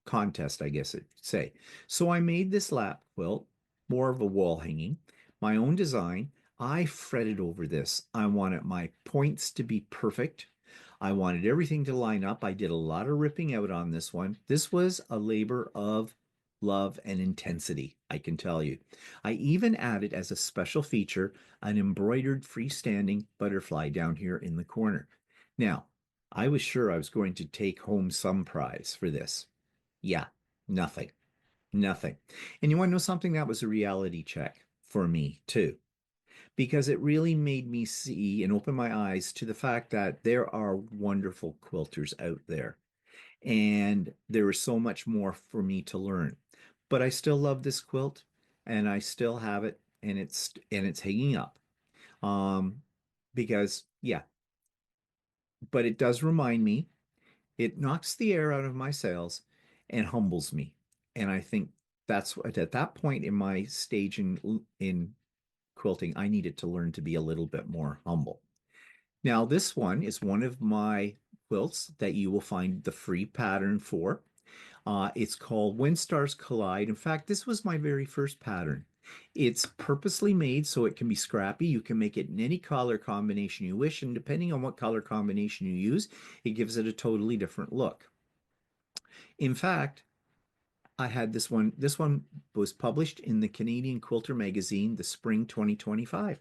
contest, I guess I'd say. So I made this lap quilt, more of a wall hanging, my own design. I fretted over this. I wanted my points to be perfect. I wanted everything to line up. I did a lot of ripping out on this one. This was a labor of love and intensity, I can tell you. I even added as a special feature an embroidered freestanding butterfly down here in the corner. Now, I was sure I was going to take home some prize for this. Yeah, nothing, nothing. And you want to know something? That was a reality check for me too, because it really made me see and open my eyes to the fact that there are wonderful quilters out there. And there is so much more for me to learn. But I still love this quilt and I still have it and it's hanging up. Um, because yeah, but it does remind me, it knocks the air out of my sails and humbles me. And I think that's what at that point in my stage in quilting, I needed to learn to be a little bit more humble. Now, this one is one of my quilts that you will find the free pattern for. It's called When Stars Collide. In fact, this was my very first pattern. It's purposely made so it can be scrappy. You can make it in any color combination you wish, and depending on what color combination you use, it gives it a totally different look. In fact, I had this one. This one was published in the Canadian Quilter magazine, the spring 2025.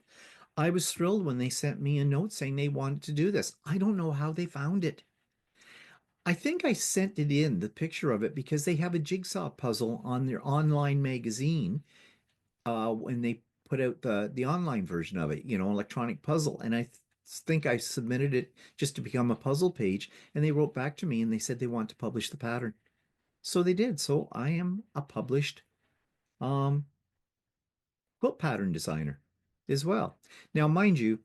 I was thrilled when they sent me a note saying they wanted to do this. I don't know how they found it. I think I sent it in, the picture of it, because they have a jigsaw puzzle on their online magazine when they put out the online version of it, electronic puzzle. And think I submitted it just to become a puzzle page, and they wrote back to me and they said they want to publish the pattern. So they did. So I am a published um, quilt pattern designer as well. Now, mind you,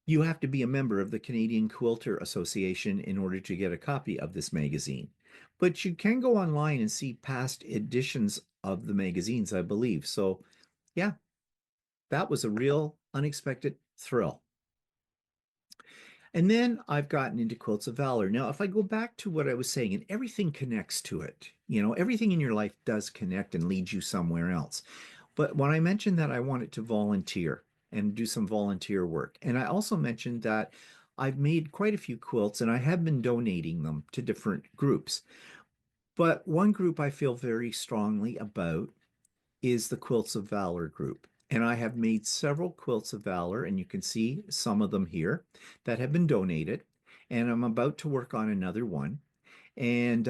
you have to be a member of the Canadian Quilter Association in order to get a copy of this magazine. But you can go online and see past editions of the magazines, I believe. So, yeah, that was a real unexpected thrill. And then I've gotten into Quilts of Valor. Now, if I go back to what I was saying, and everything connects to it, everything in your life does connect and lead you somewhere else. But when I mentioned that I wanted to volunteer and do some volunteer work, and I also mentioned that I've made quite a few quilts and I have been donating them to different groups. But one group I feel very strongly about is the Quilts of Valor group. And I have made several quilts of valor, and you can see some of them here that have been donated. And I'm about to work on another one. And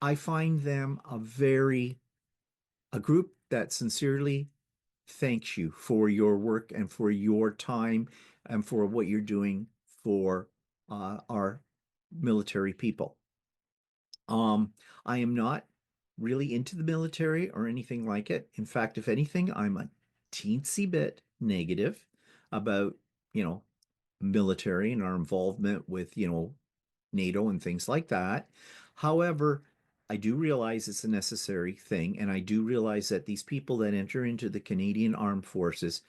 I find them a group that sincerely thanks you for your work and for your time and for what you're doing for our military people. Um, I am not really into the military or anything like it. In fact, if anything, I'm a teensy bit negative about, you know, military and our involvement with, NATO and things like that. However, I do realize it's a necessary thing, and I do realize that these people that enter into the Canadian Armed Forces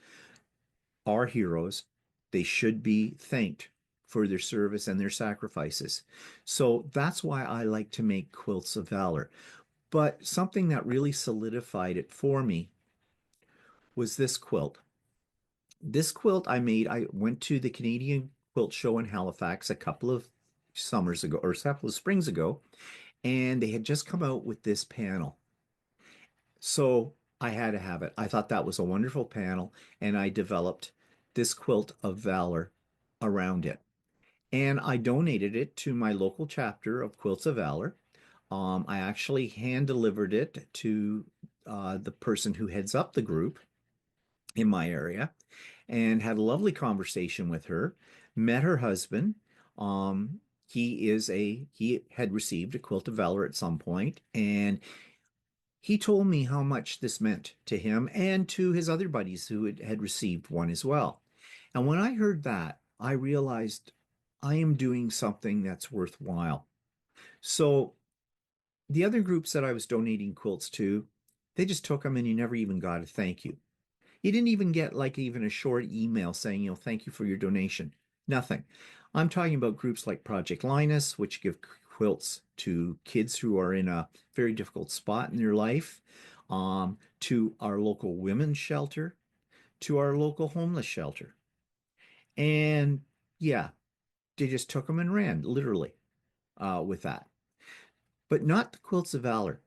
are heroes. They should be thanked for their service and their sacrifices. So that's why I like to make quilts of valor. But something that really solidified it for me was this quilt. This quilt I made, I went to the Canadian Quilt Show in Halifax a couple of summers ago, or a couple of springs ago, and they had just come out with this panel. So I had to have it. I thought that was a wonderful panel, and I developed this quilt of valor around it. And I donated it to my local chapter of Quilts of Valor. I actually hand delivered it to the person who heads up the group in my area and had a lovely conversation with her. Met her husband. Um, he had received a quilt of valor at some point, and he told me how much this meant to him and to his other buddies who had received one as well. And when I heard that, I realized I am doing something that's worthwhile. So the other groups that I was donating quilts to, they just took them and you never even got a thank you. You didn't even get like even a short email saying, thank you for your donation. Nothing. I'm talking about groups like Project Linus, which give quilts to kids who are in a very difficult spot in their life, to our local women's shelter, to our local homeless shelter. And yeah, they just took them and ran, literally, with that. But not the Quilts of Valor.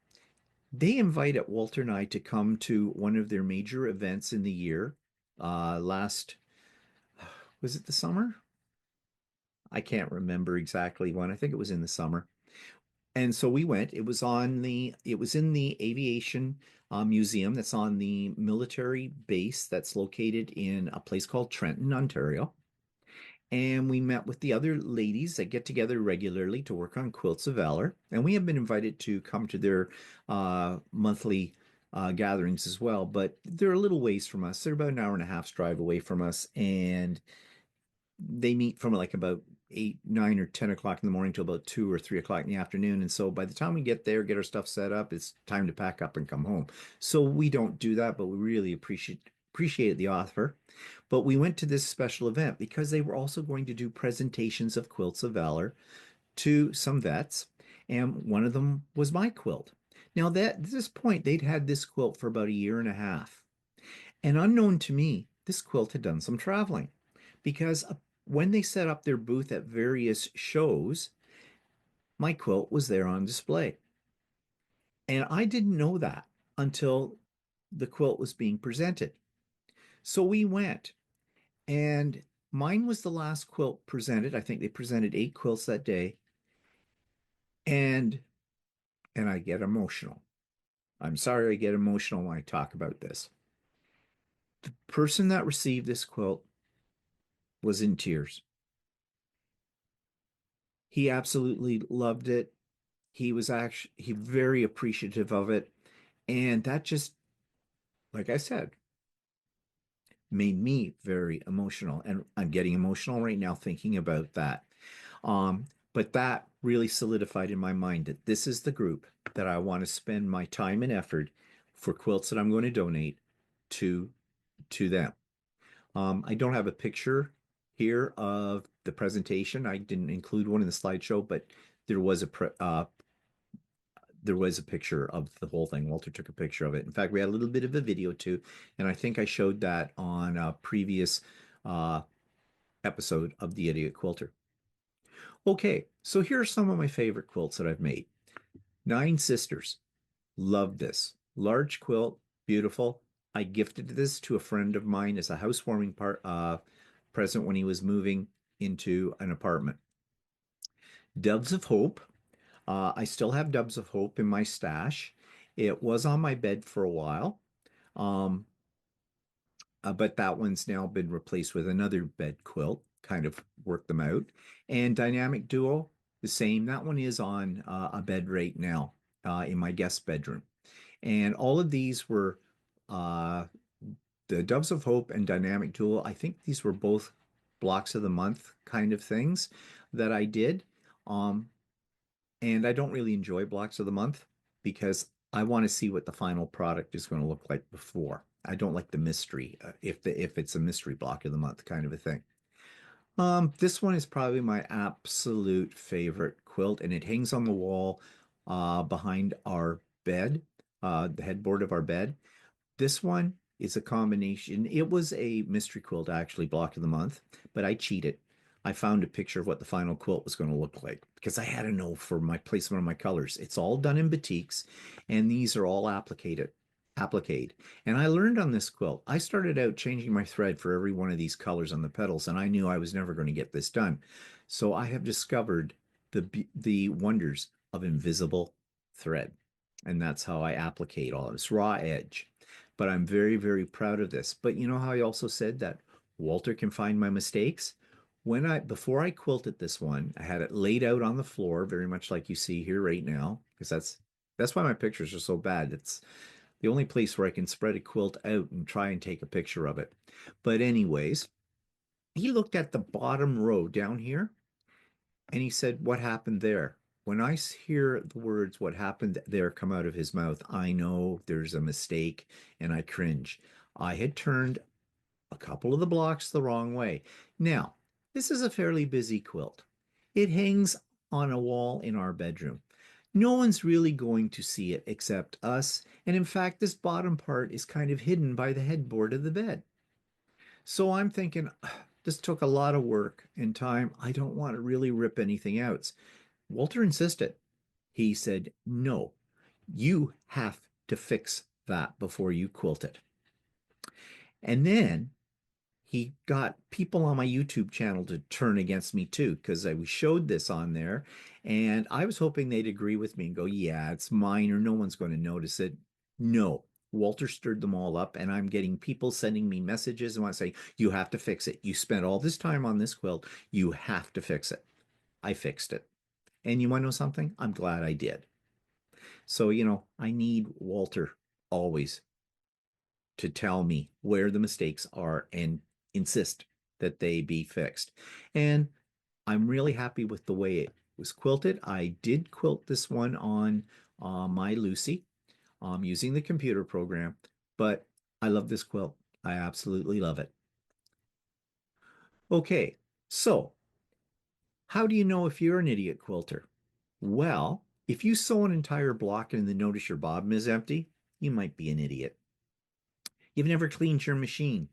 They invited Walter and I to come to one of their major events in the year. Last, was it the summer? I can't remember exactly when. I think it was in the summer. And so we went. It was in the aviation museum that's on the military base that's located in a place called Trenton, Ontario. And we met with the other ladies that get together regularly to work on Quilts of Valor. And we have been invited to come to their monthly gatherings as well, but they're a little ways from us. They're about an hour and a half's drive away from us. And they meet from like about 8, 9, or 10 o'clock in the morning till about 2 or 3 o'clock in the afternoon. And so by the time we get there, get our stuff set up, it's time to pack up and come home. So we don't do that, but we really appreciated the offer. But we went to this special event because they were also going to do presentations of Quilts of Valor to some vets, and one of them was my quilt. Now that at this point, they'd had this quilt for about a year and a half. And unknown to me, this quilt had done some traveling because when they set up their booth at various shows, my quilt was there on display. And I didn't know that until the quilt was being presented. So we went, and mine was the last quilt presented. I think they presented 8 quilts that day. And I get emotional. I'm sorry I get emotional when I talk about this. The person that received this quilt was in tears. He absolutely loved it. He very appreciative of it. And that just, like I said, made me very emotional. And I'm getting emotional right now thinking about that. But that really solidified in my mind that this is the group that I want to spend my time and effort for quilts that I'm going to donate to them. I don't have a picture here of the presentation. I didn't include one in the slideshow, but there was a picture of the whole thing. Walter took a picture of it. In fact, we had a little bit of a video too, and I think I showed that on a previous uh, episode of the Idiot Quilter. Okay, so here are some of my favorite quilts that I've made. Nine Sisters. Love this. Large quilt, beautiful. I gifted this to a friend of mine as a housewarming present when he was moving into an apartment. Doves of Hope. I still have Doves of Hope in my stash. It was on my bed for a while, um, but that one's now been replaced with another bed quilt, kind of worked them out. And Dynamic Duo, the same. That one is on a bed right now in my guest bedroom. And all of these were uh, the Doves of Hope and Dynamic Duo. I think these were both blocks of the month kind of things that I did. Um, and I don't really enjoy blocks of the month because I want to see what the final product is going to look like before. I don't like the mystery if it's a mystery block of the month kind of a thing. This one is probably my absolute favorite quilt, and it hangs on the wall behind our bed, the headboard of our bed. This one is a combination. It was a mystery quilt, actually, block of the month, but I cheated. I found a picture of what the final quilt was going to look like because I had to know for my placement of my colors. It's all done in batiks, and these are all appliqued. And I learned on this quilt. I started out changing my thread for every one of these colors on the petals, and I knew I was never going to get this done. So I have discovered the wonders of invisible thread, and that's how I applicate all this raw edge. But I'm very, very proud of this. But you know how I also said that Walter can find my mistakes? Before I quilted this one, I had it laid out on the floor, very much like you see here right now, because that's why my pictures are so bad. It's the only place where I can spread a quilt out and try and take a picture of it. But anyways, he looked at the bottom row down here and he said, "What happened there?" When I hear the words "what happened there" come out of his mouth, I know there's a mistake and I cringe. I had turned a couple of the blocks the wrong way. Now, this is a fairly busy quilt. It hangs on a wall in our bedroom. No one's really going to see it except us, and in fact, this bottom part is kind of hidden by the headboard of the bed. So I'm thinking, this took a lot of work and time. I don't want to really rip anything out. Walter insisted. He said, "No, you have to fix that before you quilt it." And then he got people on my YouTube channel to turn against me too, because I showed this on there. And I was hoping they'd agree with me and go, "Yeah, it's minor. No one's going to notice it." No. Walter stirred them all up, and I'm getting people sending me messages and want to say, "You have to fix it. You spent all this time on this quilt. You have to fix it." I fixed it. And you want to know something? I'm glad I did. So, I need Walter always to tell me where the mistakes are and insist that they be fixed. And I'm really happy with the way it was quilted. I did quilt this one on my Lucy using the computer program, but I love this quilt. I absolutely love it. Okay, so how do you know if you're an idiot quilter? Well, if you sew an entire block and then notice your bobbin is empty, you might be an idiot. You've never cleaned your machine.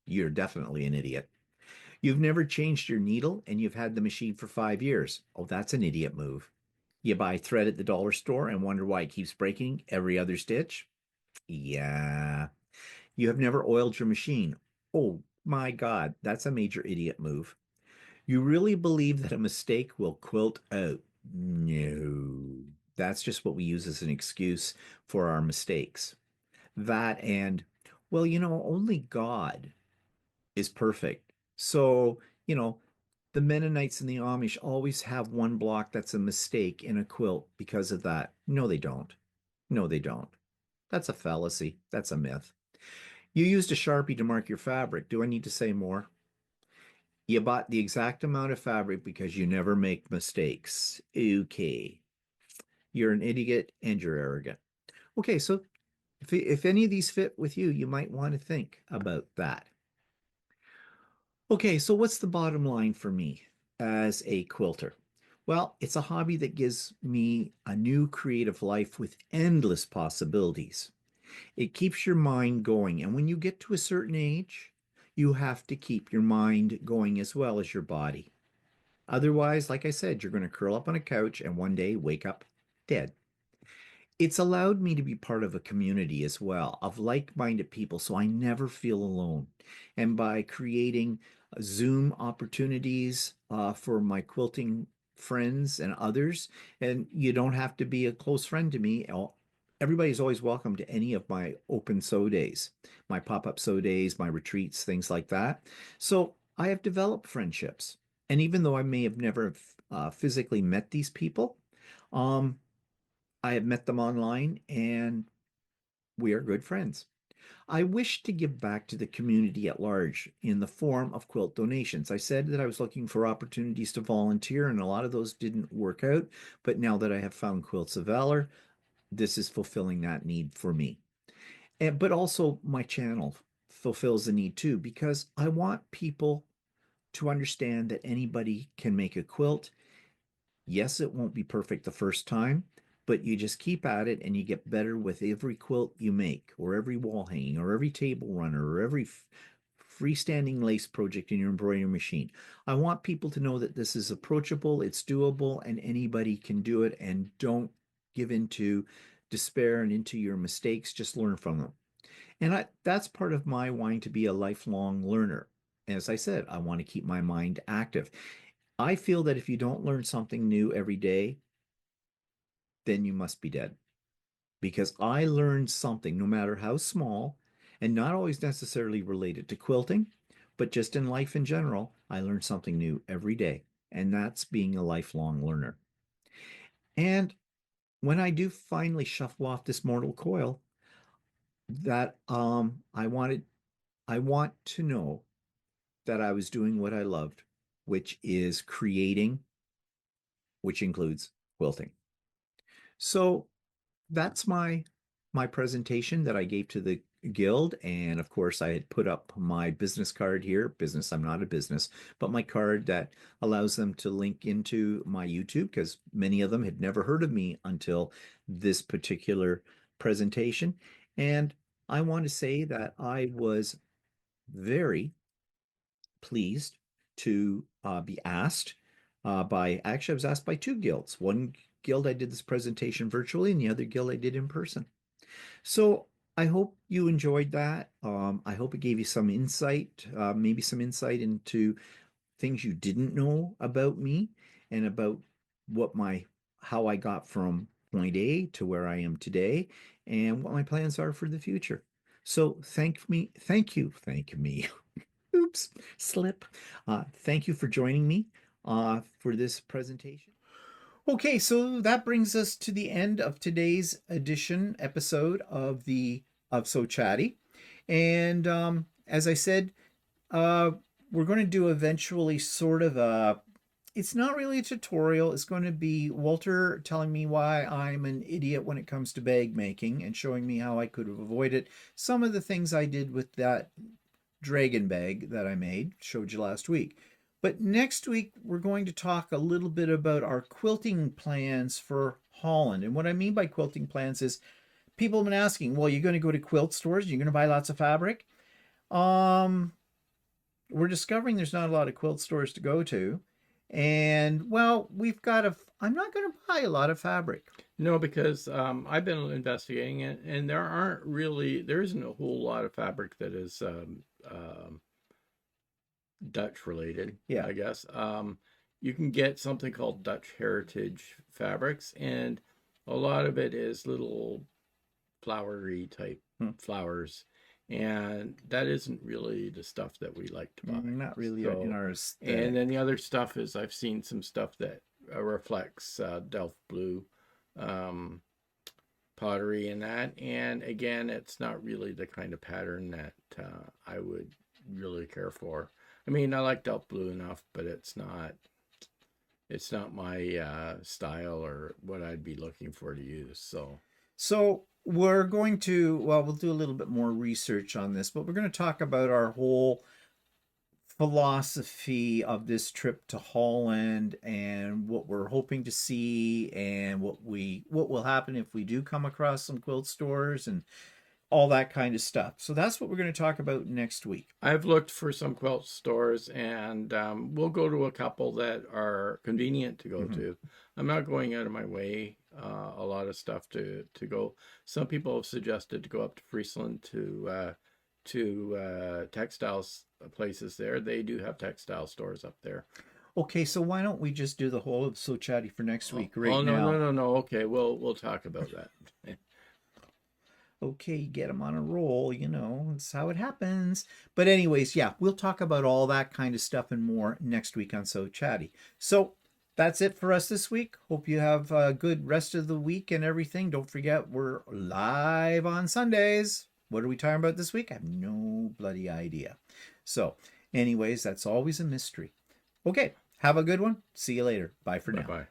You're definitely an idiot. You've never changed your needle and you've had the machine for 5 years. Oh, that's an idiot move. You buy thread at the dollar store and wonder why it keeps breaking every other stitch. Yeah. You have never oiled your machine. Oh my God, that's a major idiot move. You really believe that a mistake will quilt out? No. That's just what we use as an excuse for our mistakes. That and, well, only God is perfect. So, the Mennonites and the Amish always have one block that's a mistake in a quilt because of that. No, they don't. No, they don't. That's a fallacy. That's a myth. You used a Sharpie to mark your fabric. Do I need to say more? You bought the exact amount of fabric because you never make mistakes. Okay. You're an idiot and you're arrogant. Okay, so if any of these fit with you, you might want to think about that. Okay, so what's the bottom line for me as a quilter? Well, it's a hobby that gives me a new creative life with endless possibilities. It keeps your mind going, and when you get to a certain age, you have to keep your mind going as well as your body. Otherwise, like I said, you're going to curl up on a couch and one day wake up dead. it's allowed me to be part of a community as well of like-minded people, so I never feel alone. And by creating Zoom opportunities for my quilting friends and others, and you don't have to be a close friend to me. Everybody's always welcome to any of my open sew days, my pop-up sew days, my retreats, things like that. So I have developed friendships. And even though I may have never physically met these people, um, I have met them online and we are good friends. I wish to give back to the community at large in the form of quilt donations. I said that I was looking for opportunities to volunteer, and a lot of those didn't work out. But now that I have found Quilts of Valor, this is fulfilling that need for me. But also, my channel fulfills the need too, because I want people to understand that anybody can make a quilt. Yes, it won't be perfect the first time, but you just keep at it and you get better with every quilt you make, or every wall hanging, or every table runner, or every freestanding lace project in your embroidery machine. I want people to know that this is approachable, it's doable, and anybody can do it. And don't give into despair and into your mistakes. Just learn from them. And that's part of my wanting to be a lifelong learner. As I said, I want to keep my mind active. I feel that if you don't learn something new every day, then you must be dead. Because I learned something, no matter how small, and not always necessarily related to quilting, but just in life in general, I learn something new every day. And that's being a lifelong learner. And when I do finally shuffle off this mortal coil, that I want to know that I was doing what I loved, which is creating, which includes quilting. So that's my presentation that I gave to the guild. And of course, I had put up my business card here. Business, I'm not a business, but my card that allows them to link into my YouTube, because many of them had never heard of me until this particular presentation. And I want to say that I was very pleased to be asked by, actually, I was asked by two guilds. One guild I did this presentation virtually, and the other guild I did in person. So I hope you enjoyed that. I hope it gave you some insight, maybe some insight into things you didn't know about me and about what how I got from point A to where I am today and what my plans are for the future. So thank me. Oops, slip. Thank you for joining me for this presentation. Okay, so that brings us to the end of today's episode of the of So Chatty. And as I said, uh, we're going to do eventually sort of a, it's not really a tutorial. It's going to be Walter telling me why I'm an idiot when it comes to bag making and showing me how I could have avoided some of the things I did with that dragon bag that I made, showed you last week. But next week, we're going to talk a little bit about our quilting plans for Holland. And what I mean by quilting plans is people have been asking, well, you're going to go to quilt stores, you're going to buy lots of fabric. Um, we're discovering there's not a lot of quilt stores to go to. And well, I'm not going to buy a lot of fabric. No, because I've been investigating it, and there isn't a whole lot of fabric that is Dutch related, Yeah. I guess. You can get something called Dutch heritage fabrics, and a lot of it is little flowery type flowers, and that isn't really the stuff that we like to buy. Not really So, in our aesthetic. and then the other stuff is I've seen some stuff that reflects Delft blue pottery in that, and again, it's not really the kind of pattern that I would really care for. I mean, I like Delft blue enough, but it's not my style or what I'd be looking for to use. So we're going to, well, we'll do a little bit more research on this, but we're going to talk about our whole philosophy of this trip to Holland and what we're hoping to see and what will happen if we do come across some quilt stores and all that kind of stuff. So that's what we're going to talk about next week. I've looked for some quilt stores, and we'll go to a couple that are convenient to go to. I'm not going out of my way a lot of stuff to go. Some people have suggested to go up to Friesland to textiles places there. They do have textile stores up there. Okay, so why don't we just do the whole of So Chatty for next week right no, now? no. Okay, we'll talk about that. Okay, get them on a roll, you know, that's how it happens. But anyways, yeah, we'll talk about all that kind of stuff and more next week on So Chatty. So that's it for us this week. Hope you have a good rest of the week and everything. Don't forget, we're live on Sundays. What are we talking about this week? I have no bloody idea. So anyways, that's always a mystery. Okay, have a good one. See you later. Bye for now. Bye-bye.